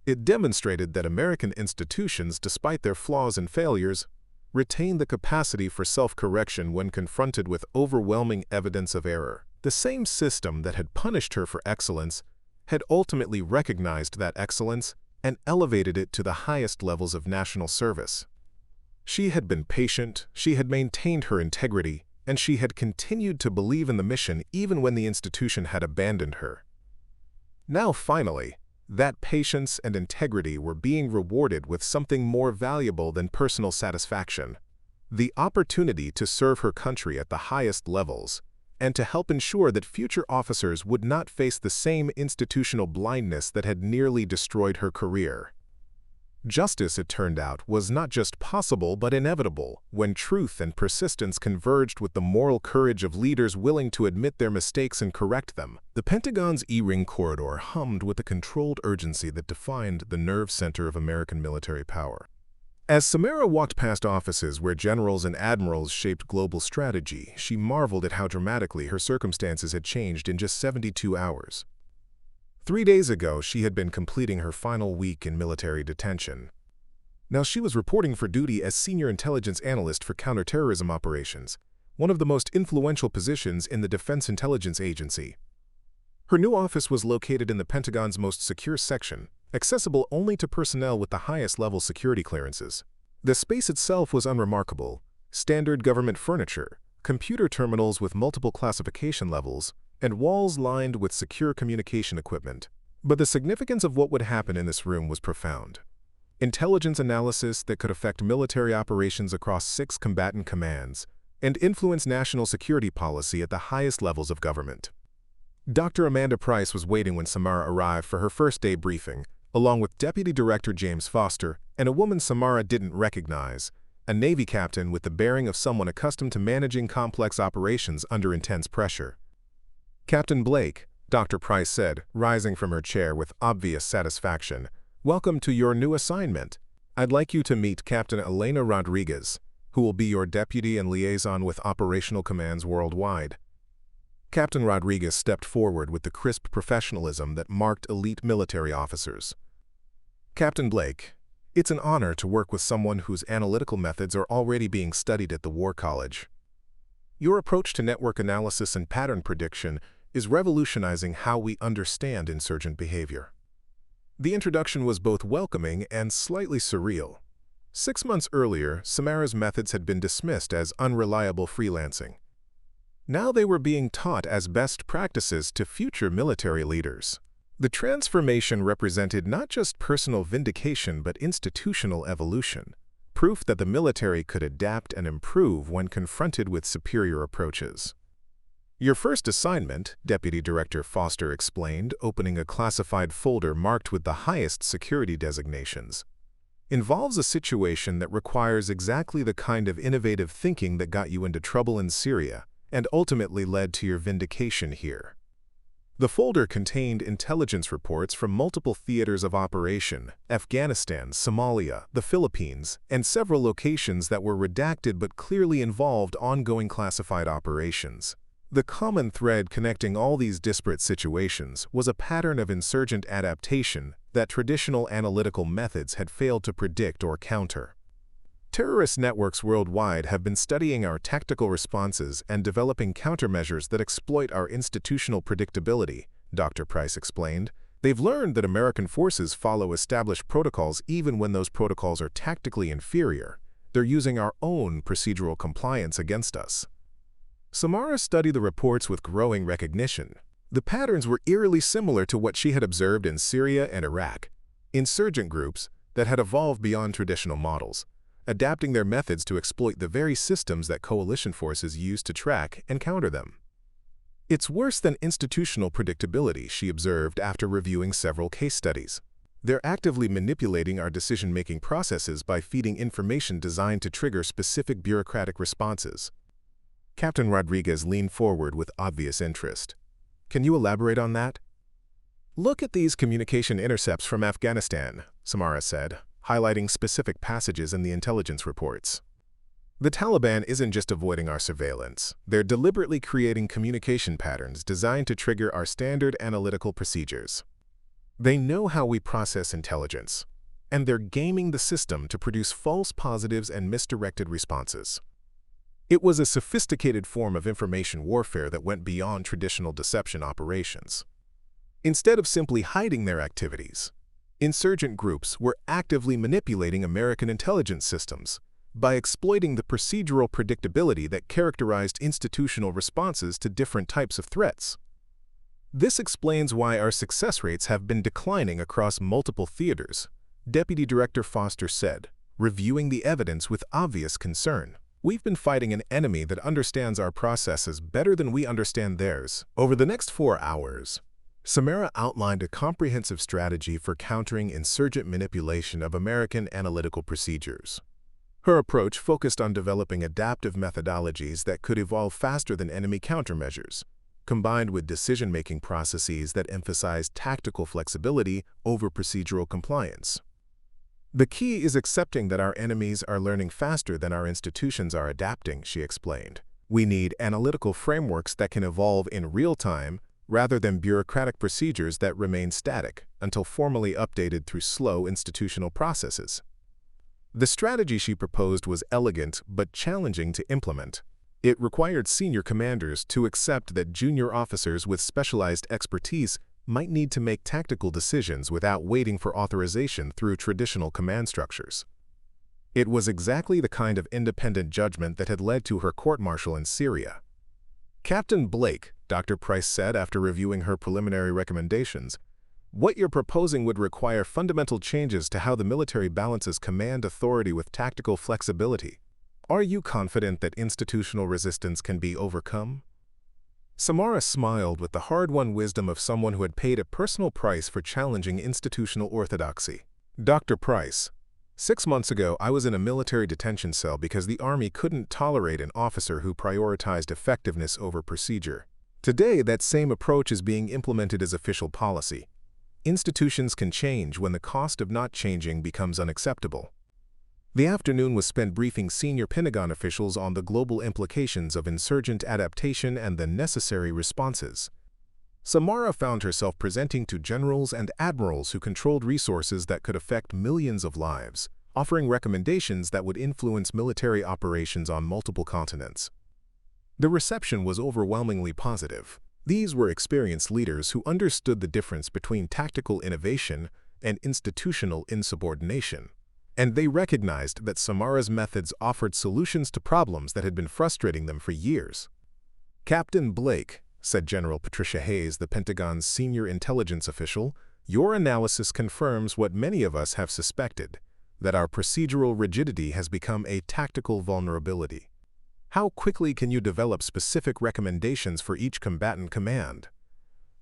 It demonstrated that American institutions, despite their flaws and failures, retain the capacity for self-correction when confronted with overwhelming evidence of error. The same system that had punished her for excellence had ultimately recognized that excellence and elevated it to the highest levels of national service. She had been patient, she had maintained her integrity, and she had continued to believe in the mission even when the institution had abandoned her. Now, finally, that patience and integrity were being rewarded with something more valuable than personal satisfaction: the opportunity to serve her country at the highest levels, and to help ensure that future officers would not face the same institutional blindness that had nearly destroyed her career. Justice, it turned out, was not just possible but inevitable when truth and persistence converged with the moral courage of leaders willing to admit their mistakes and correct them. The Pentagon's E-ring corridor hummed with a controlled urgency that defined the nerve center of American military power. As Samara walked past offices where generals and admirals shaped global strategy, she marveled at how dramatically her circumstances had changed in just 72 hours. 3 days ago, she had been completing her final week in military detention. Now she was reporting for duty as Senior Intelligence Analyst for Counterterrorism Operations, one of the most influential positions in the Defense Intelligence Agency. Her new office was located in the Pentagon's most secure section, accessible only to personnel with the highest level security clearances. The space itself was unremarkable: standard government furniture, computer terminals with multiple classification levels, and walls lined with secure communication equipment. But the significance of what would happen in this room was profound. intelligence analysis that could affect military operations across 6 combatant commands, and influence national security policy at the highest levels of government. Dr. Amanda Price was waiting when Samara arrived for her first-day briefing, along with Deputy Director James Foster and a woman Samara didn't recognize, a Navy captain with the bearing of someone accustomed to managing complex operations under intense pressure. "Captain Blake," Dr. Price said, rising from her chair with obvious satisfaction, "welcome to your new assignment. I'd like you to meet Captain Elena Rodriguez, who will be your deputy and liaison with operational commands worldwide." Captain Rodriguez stepped forward with the crisp professionalism that marked elite military officers. "Captain Blake, it's an honor to work with someone whose analytical methods are already being studied at the War College. Your approach to network analysis and pattern prediction is revolutionizing how we understand insurgent behavior." The introduction was both welcoming and slightly surreal. 6 months earlier, Samara's methods had been dismissed as unreliable freelancing. Now they were being taught as best practices to future military leaders. The transformation represented not just personal vindication but institutional evolution, proof that the military could adapt and improve when confronted with superior approaches. "Your first assignment," Deputy Director Foster explained, opening a classified folder marked with the highest security designations, "involves a situation that requires exactly the kind of innovative thinking that got you into trouble in Syria and ultimately led to your vindication here." The folder contained intelligence reports from multiple theaters of operation: Afghanistan, Somalia, the Philippines, and several locations that were redacted but clearly involved ongoing classified operations. The common thread connecting all these disparate situations was a pattern of insurgent adaptation that traditional analytical methods had failed to predict or counter. "Terrorist networks worldwide have been studying our tactical responses and developing countermeasures that exploit our institutional predictability," Dr. Price explained. "They've learned that American forces follow established protocols even when those protocols are tactically inferior. They're using our own procedural compliance against us." Samara studied the reports with growing recognition. The patterns were eerily similar to what she had observed in Syria and Iraq: insurgent groups that had evolved beyond traditional models, adapting their methods to exploit the very systems that coalition forces use to track and counter them. "It's worse than institutional predictability," she observed after reviewing several case studies. "They're actively manipulating our decision-making processes by feeding information designed to trigger specific bureaucratic responses." Captain Rodriguez leaned forward with obvious interest. "Can you elaborate on that?" "Look at these communication intercepts from Afghanistan," Samara said, highlighting specific passages in the intelligence reports. "The Taliban isn't just avoiding our surveillance. They're deliberately creating communication patterns designed to trigger our standard analytical procedures. They know how we process intelligence, and they're gaming the system to produce false positives and misdirected responses." It was a sophisticated form of information warfare that went beyond traditional deception operations. Instead of simply hiding their activities, insurgent groups were actively manipulating American intelligence systems by exploiting the procedural predictability that characterized institutional responses to different types of threats. "This explains why our success rates have been declining across multiple theaters," Deputy Director Foster said, reviewing the evidence with obvious concern. "We've been fighting an enemy that understands our processes better than we understand theirs." Over the next 4 hours, Samara outlined a comprehensive strategy for countering insurgent manipulation of American analytical procedures. Her approach focused on developing adaptive methodologies that could evolve faster than enemy countermeasures, combined with decision-making processes that emphasized tactical flexibility over procedural compliance. "The key is accepting that our enemies are learning faster than our institutions are adapting," she explained. "We need analytical frameworks that can evolve in real time rather than bureaucratic procedures that remain static until formally updated through slow institutional processes." The strategy she proposed was elegant but challenging to implement. It required senior commanders to accept that junior officers with specialized expertise might need to make tactical decisions without waiting for authorization through traditional command structures. It was exactly the kind of independent judgment that had led to her court-martial in Syria. "Captain Blake," Dr. Price said after reviewing her preliminary recommendations, What you're proposing would require fundamental changes to how the military balances command authority with tactical flexibility. Are you confident that institutional resistance can be overcome? Samara smiled with the hard-won wisdom of someone who had paid a personal price for challenging institutional orthodoxy. Dr. Price, 6 months ago I was in a military detention cell because the Army couldn't tolerate an officer who prioritized effectiveness over procedure. Today, that same approach is being implemented as official policy. Institutions can change when the cost of not changing becomes unacceptable. The afternoon was spent briefing senior Pentagon officials on the global implications of insurgent adaptation and the necessary responses. Samara found herself presenting to generals and admirals who controlled resources that could affect millions of lives, offering recommendations that would influence military operations on multiple continents. The reception was overwhelmingly positive. These were experienced leaders who understood the difference between tactical innovation and institutional insubordination, and they recognized that Samara's methods offered solutions to problems that had been frustrating them for years. "Captain Blake," said General Patricia Hayes, the Pentagon's senior intelligence official, "your analysis confirms what many of us have suspected, that our procedural rigidity has become a tactical vulnerability. How quickly can you develop specific recommendations for each combatant command?"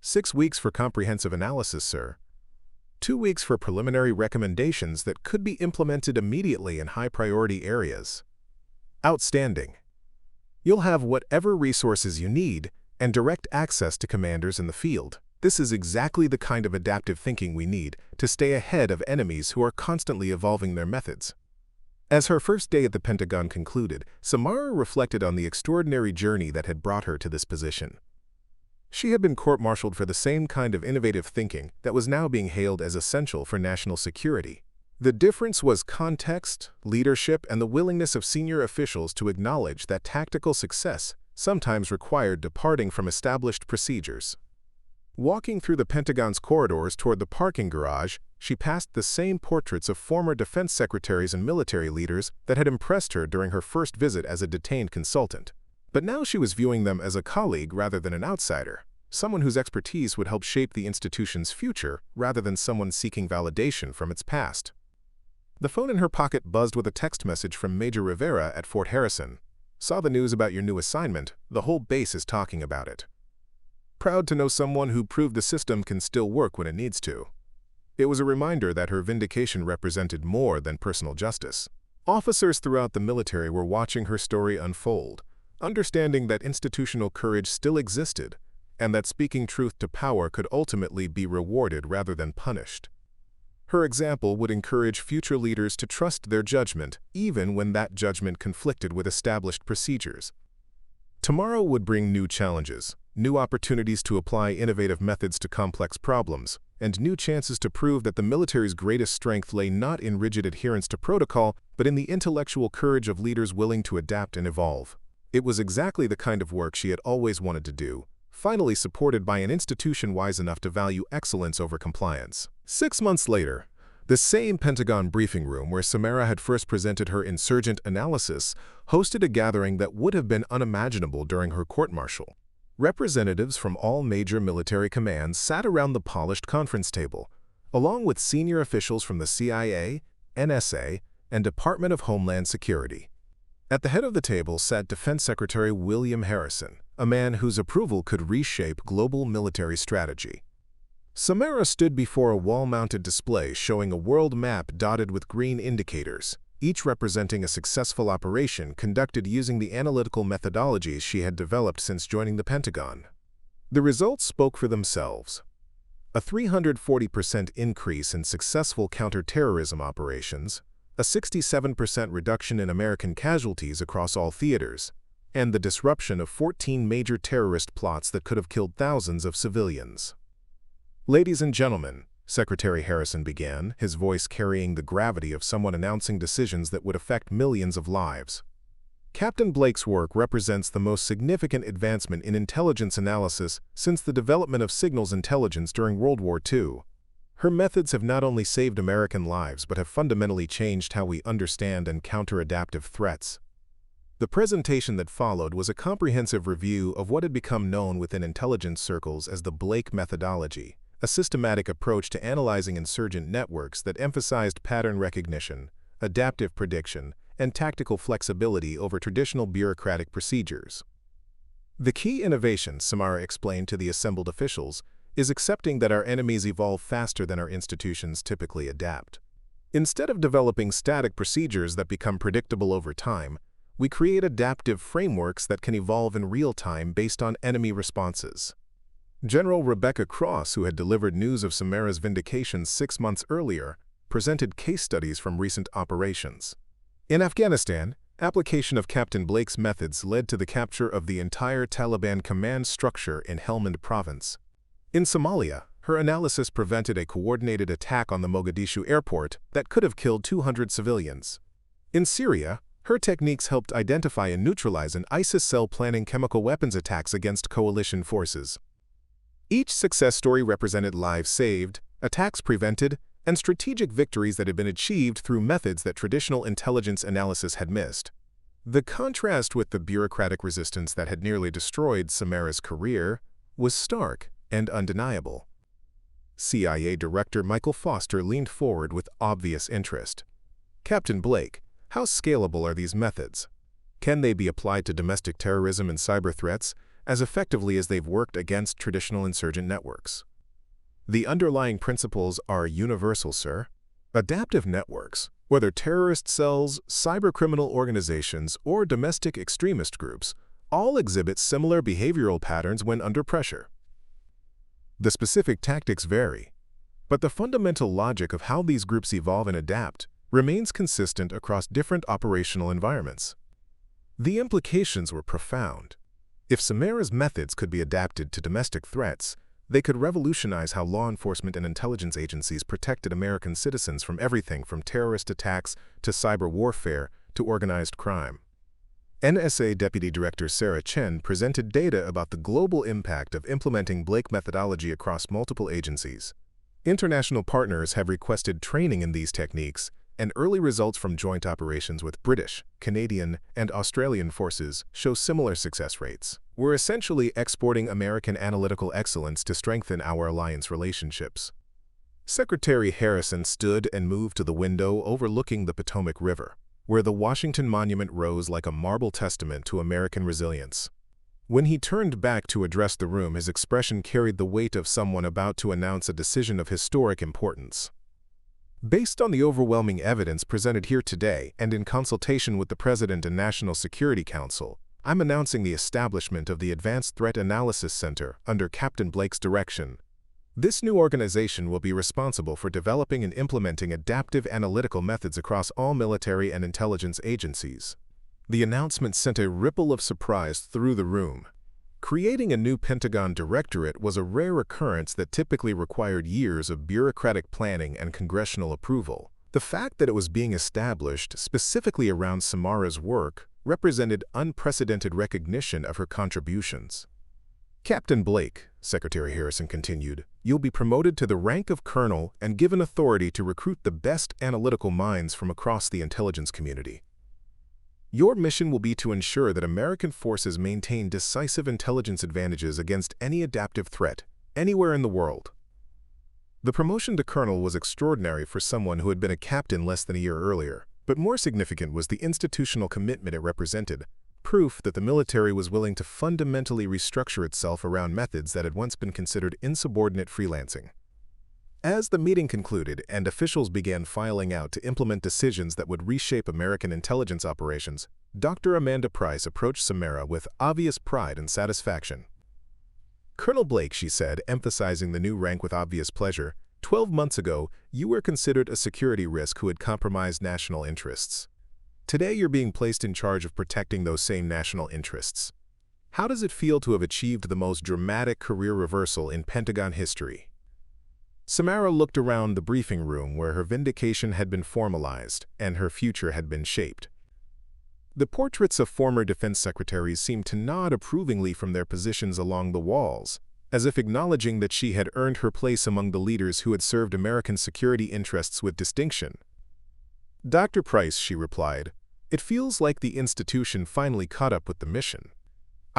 6 weeks for comprehensive analysis, sir. 2 weeks for preliminary recommendations that could be implemented immediately in high-priority areas. Outstanding. You'll have whatever resources you need and direct access to commanders in the field. This is exactly the kind of adaptive thinking we need to stay ahead of enemies who are constantly evolving their methods. As her first day at the Pentagon concluded, Samara reflected on the extraordinary journey that had brought her to this position. She had been court-martialed for the same kind of innovative thinking that was now being hailed as essential for national security. The difference was context, leadership, and the willingness of senior officials to acknowledge that tactical success sometimes required departing from established procedures. Walking through the Pentagon's corridors toward the parking garage, she passed the same portraits of former defense secretaries and military leaders that had impressed her during her first visit as a detained consultant. But now she was viewing them as a colleague rather than an outsider, someone whose expertise would help shape the institution's future rather than someone seeking validation from its past. The phone in her pocket buzzed with a text message from Major Rivera at Fort Harrison. "Saw the news about your new assignment. The whole base is talking about it. Proud to know someone who proved the system can still work when it needs to." It was a reminder that her vindication represented more than personal justice. Officers throughout the military were watching her story unfold, understanding that institutional courage still existed, and that speaking truth to power could ultimately be rewarded rather than punished. Her example would encourage future leaders to trust their judgment, even when that judgment conflicted with established procedures. Tomorrow would bring new challenges, new opportunities to apply innovative methods to complex problems, and new chances to prove that the military's greatest strength lay not in rigid adherence to protocol, but in the intellectual courage of leaders willing to adapt and evolve. It was exactly the kind of work she had always wanted to do, finally supported by an institution wise enough to value excellence over compliance. 6 months later, the same Pentagon briefing room where Samara had first presented her insurgent analysis hosted a gathering that would have been unimaginable during her court-martial. Representatives from all major military commands sat around the polished conference table, along with senior officials from the CIA, NSA, and Department of Homeland Security. At the head of the table sat Defense Secretary William Harrison, a man whose approval could reshape global military strategy. Samara stood before a wall-mounted display showing a world map dotted with green indicators, each representing a successful operation conducted using the analytical methodologies she had developed since joining the Pentagon. The results spoke for themselves. A 340% increase in successful counterterrorism operations, a 67% reduction in American casualties across all theaters, and the disruption of 14 major terrorist plots that could have killed thousands of civilians. "Ladies and gentlemen," Secretary Harrison began, his voice carrying the gravity of someone announcing decisions that would affect millions of lives. "Captain Blake's work represents the most significant advancement in intelligence analysis since the development of signals intelligence during World War II. Her methods have not only saved American lives but have fundamentally changed how we understand and counter adaptive threats." The presentation that followed was a comprehensive review of what had become known within intelligence circles as the Blake methodology, a systematic approach to analyzing insurgent networks that emphasized pattern recognition, adaptive prediction, and tactical flexibility over traditional bureaucratic procedures. The key innovation, Samara explained to the assembled officials, is accepting that our enemies evolve faster than our institutions typically adapt. Instead of developing static procedures that become predictable over time, we create adaptive frameworks that can evolve in real time based on enemy responses. General Rebecca Cross, who had delivered news of Samara's vindication 6 months earlier, presented case studies from recent operations. In Afghanistan, application of Captain Blake's methods led to the capture of the entire Taliban command structure in Helmand province. In Somalia, her analysis prevented a coordinated attack on the Mogadishu airport that could have killed 200 civilians. In Syria, her techniques helped identify and neutralize an ISIS cell planning chemical weapons attacks against coalition forces. Each success story represented lives saved, attacks prevented, and strategic victories that had been achieved through methods that traditional intelligence analysis had missed. The contrast with the bureaucratic resistance that had nearly destroyed Samara's career was stark and undeniable. CIA Director Michael Foster leaned forward with obvious interest. "Captain Blake, how scalable are these methods? Can they be applied to domestic terrorism and cyber threats as effectively as they've worked against traditional insurgent networks?" "The underlying principles are universal, sir. Adaptive networks, whether terrorist cells, cybercriminal organizations, or domestic extremist groups, all exhibit similar behavioral patterns when under pressure. The specific tactics vary, but the fundamental logic of how these groups evolve and adapt remains consistent across different operational environments." The implications were profound. If Samara's methods could be adapted to domestic threats, they could revolutionize how law enforcement and intelligence agencies protected American citizens from everything from terrorist attacks to cyber warfare to organized crime. NSA Deputy Director Sarah Chen presented data about the global impact of implementing Blake methodology across multiple agencies. International partners have requested training in these techniques, and early results from joint operations with British, Canadian, and Australian forces show similar success rates. We're essentially exporting American analytical excellence to strengthen our alliance relationships. Secretary Harrison stood and moved to the window overlooking the Potomac River, where the Washington Monument rose like a marble testament to American resilience. When he turned back to address the room, his expression carried the weight of someone about to announce a decision of historic importance. "Based on the overwhelming evidence presented here today and in consultation with the President and National Security Council, I'm announcing the establishment of the Advanced Threat Analysis Center under Captain Blake's direction. This new organization will be responsible for developing and implementing adaptive analytical methods across all military and intelligence agencies." The announcement sent a ripple of surprise through the room. Creating a new Pentagon directorate was a rare occurrence that typically required years of bureaucratic planning and congressional approval. The fact that it was being established specifically around Samara's work represented unprecedented recognition of her contributions. "Captain Blake," Secretary Harrison continued, "you'll be promoted to the rank of colonel and given authority to recruit the best analytical minds from across the intelligence community. Your mission will be to ensure that American forces maintain decisive intelligence advantages against any adaptive threat, anywhere in the world." The promotion to colonel was extraordinary for someone who had been a captain less than a year earlier, but more significant was the institutional commitment it represented, proof that the military was willing to fundamentally restructure itself around methods that had once been considered insubordinate freelancing. As the meeting concluded and officials began filing out to implement decisions that would reshape American intelligence operations, Dr. Amanda Price approached Samara with obvious pride and satisfaction. "Colonel Blake," she said, emphasizing the new rank with obvious pleasure, 12 months ago, you were considered a security risk who had compromised national interests. Today, you're being placed in charge of protecting those same national interests. How does it feel to have achieved the most dramatic career reversal in Pentagon history?" Samara looked around the briefing room where her vindication had been formalized and her future had been shaped. The portraits of former defense secretaries seemed to nod approvingly from their positions along the walls, as if acknowledging that she had earned her place among the leaders who had served American security interests with distinction. "Dr. Price," she replied, "it feels like the institution finally caught up with the mission.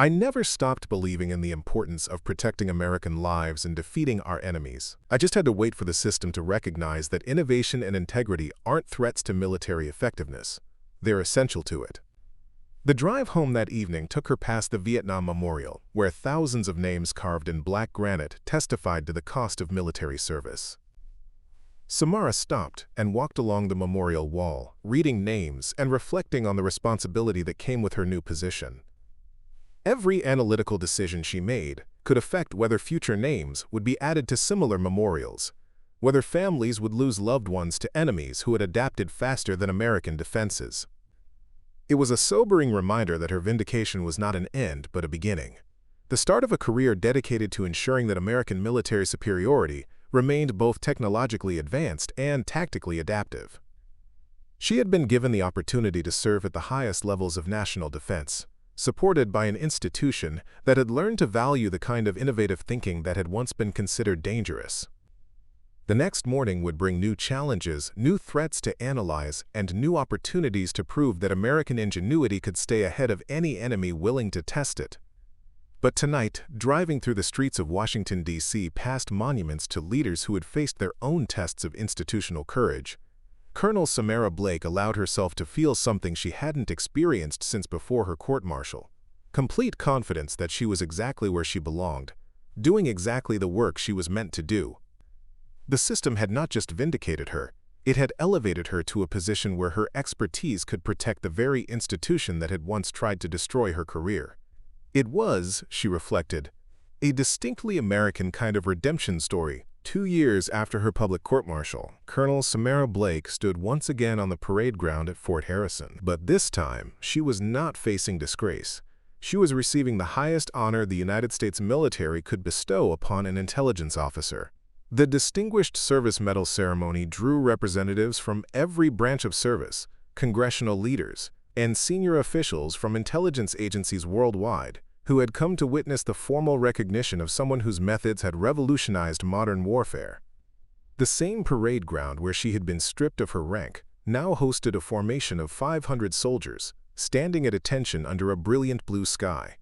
I never stopped believing in the importance of protecting American lives and defeating our enemies. I just had to wait for the system to recognize that innovation and integrity aren't threats to military effectiveness. They're essential to it. The drive home that evening took her past the Vietnam Memorial, where thousands of names carved in black granite testified to the cost of military service. Samara stopped and walked along the memorial wall, reading names and reflecting on the responsibility that came with her new position. Every analytical decision she made could affect whether future names would be added to similar memorials, whether families would lose loved ones to enemies who had adapted faster than American defenses. It was a sobering reminder that her vindication was not an end but a beginning, the start of a career dedicated to ensuring that American military superiority remained both technologically advanced and tactically adaptive. She had been given the opportunity to serve at the highest levels of national defense, supported by an institution that had learned to value the kind of innovative thinking that had once been considered dangerous. The next morning would bring new challenges, new threats to analyze, and new opportunities to prove that American ingenuity could stay ahead of any enemy willing to test it. But tonight, driving through the streets of Washington, D.C. past monuments to leaders who had faced their own tests of institutional courage, Colonel Samara Blake allowed herself to feel something she hadn't experienced since before her court-martial: complete confidence that she was exactly where she belonged, doing exactly the work she was meant to do. The system had not just vindicated her, it had elevated her to a position where her expertise could protect the very institution that had once tried to destroy her career. It was, she reflected, a distinctly American kind of redemption story. 2 years after her public court-martial, Colonel Samara Blake stood once again on the parade ground at Fort Harrison. But this time, she was not facing disgrace. She was receiving the highest honor the United States military could bestow upon an intelligence officer. The Distinguished Service Medal ceremony drew representatives from every branch of service, congressional leaders, and senior officials from intelligence agencies worldwide, who had come to witness the formal recognition of someone whose methods had revolutionized modern warfare. The same parade ground where she had been stripped of her rank now hosted a formation of 500 soldiers, standing at attention under a brilliant blue sky.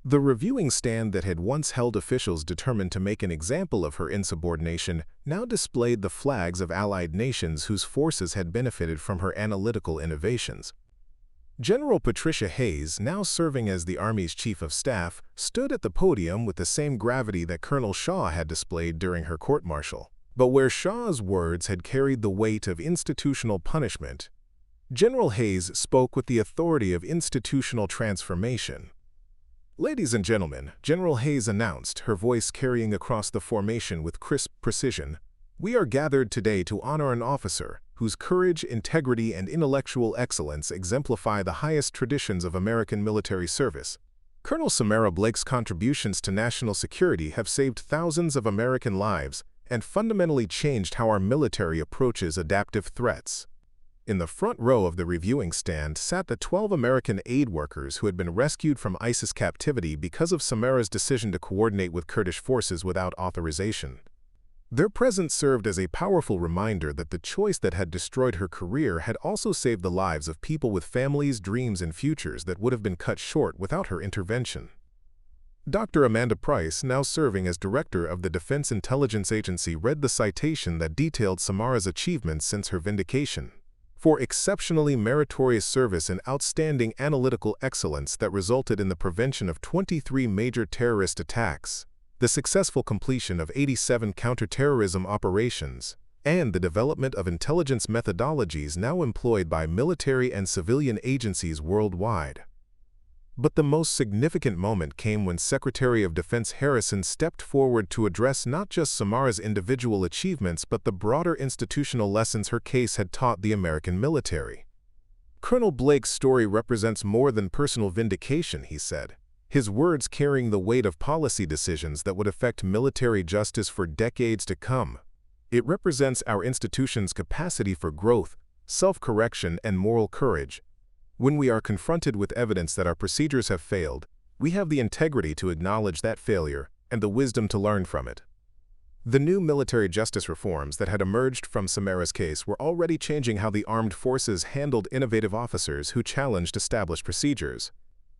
The reviewing stand that had once held officials determined to make an example of her insubordination now displayed the flags of allied nations whose forces had benefited from her analytical innovations. General Patricia Hayes, now serving as the Army's Chief of Staff, stood at the podium with the same gravity that Colonel Shaw had displayed during her court-martial. But where Shaw's words had carried the weight of institutional punishment, General Hayes spoke with the authority of institutional transformation. "Ladies and gentlemen," General Hayes announced, her voice carrying across the formation with crisp precision, "we are gathered today to honor an officer whose courage, integrity, and intellectual excellence exemplify the highest traditions of American military service. Colonel Samara Blake's contributions to national security have saved thousands of American lives and fundamentally changed how our military approaches adaptive threats." In the front row of the reviewing stand sat the 12 American aid workers who had been rescued from ISIS captivity because of Samara's decision to coordinate with Kurdish forces without authorization. Their presence served as a powerful reminder that the choice that had destroyed her career had also saved the lives of people with families, dreams, and futures that would have been cut short without her intervention. Dr. Amanda Price, now serving as director of the Defense Intelligence Agency, read the citation that detailed Samara's achievements since her vindication: "For exceptionally meritorious service and outstanding analytical excellence that resulted in the prevention of 23 major terrorist attacks, the successful completion of 87 counterterrorism operations, and the development of intelligence methodologies now employed by military and civilian agencies worldwide." But the most significant moment came when Secretary of Defense Harrison stepped forward to address not just Samara's individual achievements but the broader institutional lessons her case had taught the American military. "Colonel Blake's story represents more than personal vindication," he said, his words carrying the weight of policy decisions that would affect military justice for decades to come. "It represents our institution's capacity for growth, self-correction, and moral courage. When we are confronted with evidence that our procedures have failed, we have the integrity to acknowledge that failure and the wisdom to learn from it." The new military justice reforms that had emerged from Samara's case were already changing how the armed forces handled innovative officers who challenged established procedures.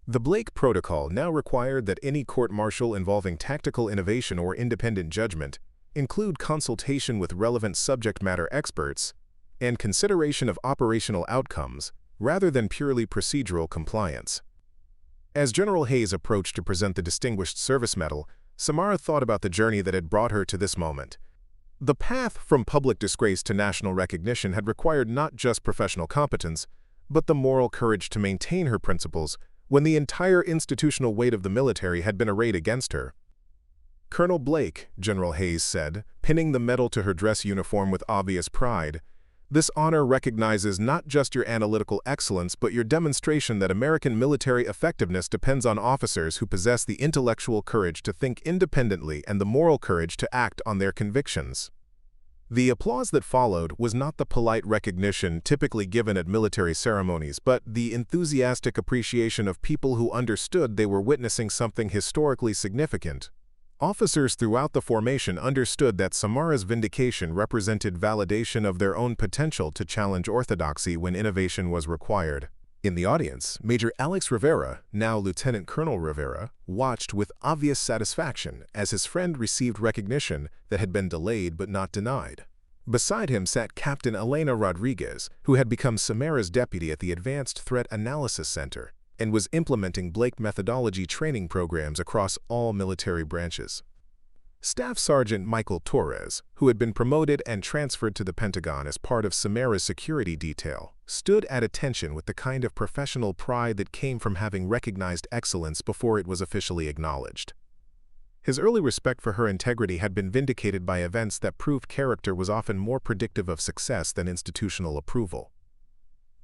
The Blake Protocol now required that any court-martial involving tactical innovation or independent judgment include consultation with relevant subject matter experts and consideration of operational outcomes rather than purely procedural compliance. As General Hayes approached to present the Distinguished Service Medal, Samara thought about the journey that had brought her to this moment. The path from public disgrace to national recognition had required not just professional competence, but the moral courage to maintain her principles when the entire institutional weight of the military had been arrayed against her. "Colonel Blake," General Hayes said, pinning the medal to her dress uniform with obvious pride, "this honor recognizes not just your analytical excellence but your demonstration that American military effectiveness depends on officers who possess the intellectual courage to think independently and the moral courage to act on their convictions." The applause that followed was not the polite recognition typically given at military ceremonies, but the enthusiastic appreciation of people who understood they were witnessing something historically significant. Officers throughout the formation understood that Samara's vindication represented validation of their own potential to challenge orthodoxy when innovation was required. In the audience, Major Alex Rivera, now Lieutenant Colonel Rivera, watched with obvious satisfaction as his friend received recognition that had been delayed but not denied. Beside him sat Captain Elena Rodriguez, who had become Samara's deputy at the Advanced Threat Analysis Center and was implementing Blake methodology training programs across all military branches. Staff Sergeant Michael Torres, who had been promoted and transferred to the Pentagon as part of Samara's security detail, stood at attention with the kind of professional pride that came from having recognized excellence before it was officially acknowledged. His early respect for her integrity had been vindicated by events that proved character was often more predictive of success than institutional approval.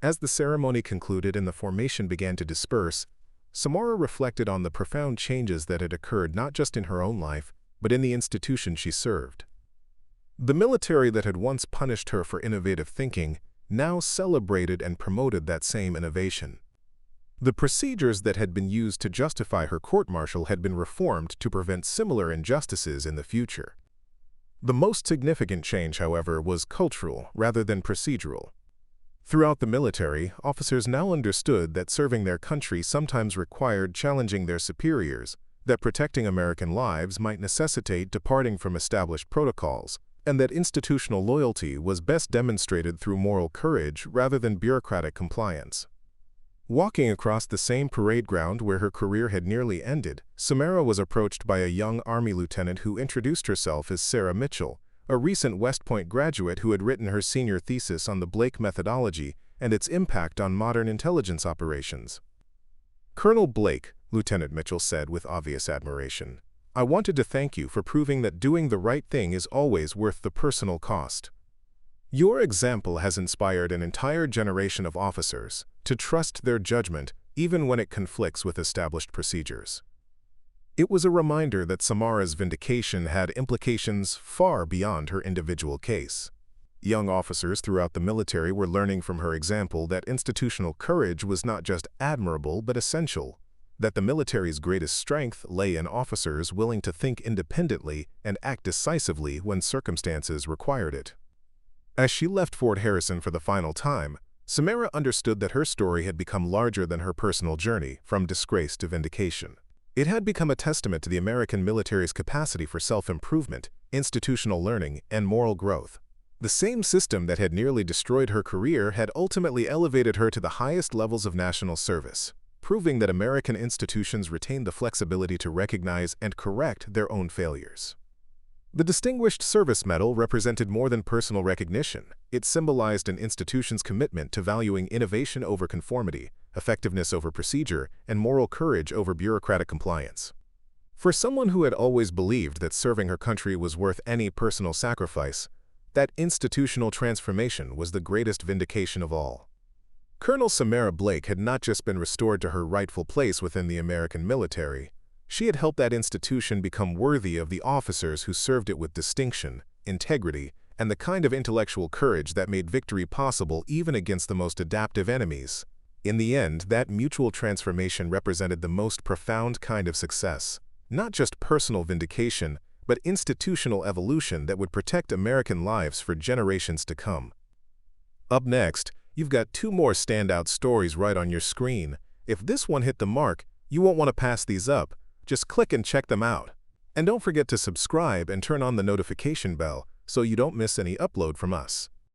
As the ceremony concluded and the formation began to disperse, Samara reflected on the profound changes that had occurred not just in her own life, but in the institution she served. The military that had once punished her for innovative thinking now celebrated and promoted that same innovation. The procedures that had been used to justify her court-martial had been reformed to prevent similar injustices in the future. The most significant change, however, was cultural rather than procedural. Throughout the military, officers now understood that serving their country sometimes required challenging their superiors, that protecting American lives might necessitate departing from established protocols, and that institutional loyalty was best demonstrated through moral courage rather than bureaucratic compliance. Walking across the same parade ground where her career had nearly ended, Samara was approached by a young Army lieutenant who introduced herself as Sarah Mitchell, a recent West Point graduate who had written her senior thesis on the Blake methodology and its impact on modern intelligence operations. "Colonel Blake," Lieutenant Mitchell said with obvious admiration, "I wanted to thank you for proving that doing the right thing is always worth the personal cost. Your example has inspired an entire generation of officers to trust their judgment even when it conflicts with established procedures." It was a reminder that Samara's vindication had implications far beyond her individual case. Young officers throughout the military were learning from her example that institutional courage was not just admirable but essential, that the military's greatest strength lay in officers willing to think independently and act decisively when circumstances required it. As she left Fort Harrison for the final time, Samara understood that her story had become larger than her personal journey from disgrace to vindication. It had become a testament to the American military's capacity for self-improvement, institutional learning, and moral growth. The same system that had nearly destroyed her career had ultimately elevated her to the highest levels of national service, proving that American institutions retain the flexibility to recognize and correct their own failures. The Distinguished Service Medal represented more than personal recognition. It symbolized an institution's commitment to valuing innovation over conformity, effectiveness over procedure, and moral courage over bureaucratic compliance. For someone who had always believed that serving her country was worth any personal sacrifice, that institutional transformation was the greatest vindication of all. Colonel Samara Blake had not just been restored to her rightful place within the American military. She had helped that institution become worthy of the officers who served it with distinction, integrity, and the kind of intellectual courage that made victory possible even against the most adaptive enemies. In the end, that mutual transformation represented the most profound kind of success, not just personal vindication, but institutional evolution that would protect American lives for generations to come. Up next, you've got two more standout stories right on your screen. If this one hit the mark, You won't want to pass these up. Just click and check them out. And don't forget to subscribe and turn on the notification bell so you don't miss any upload from us.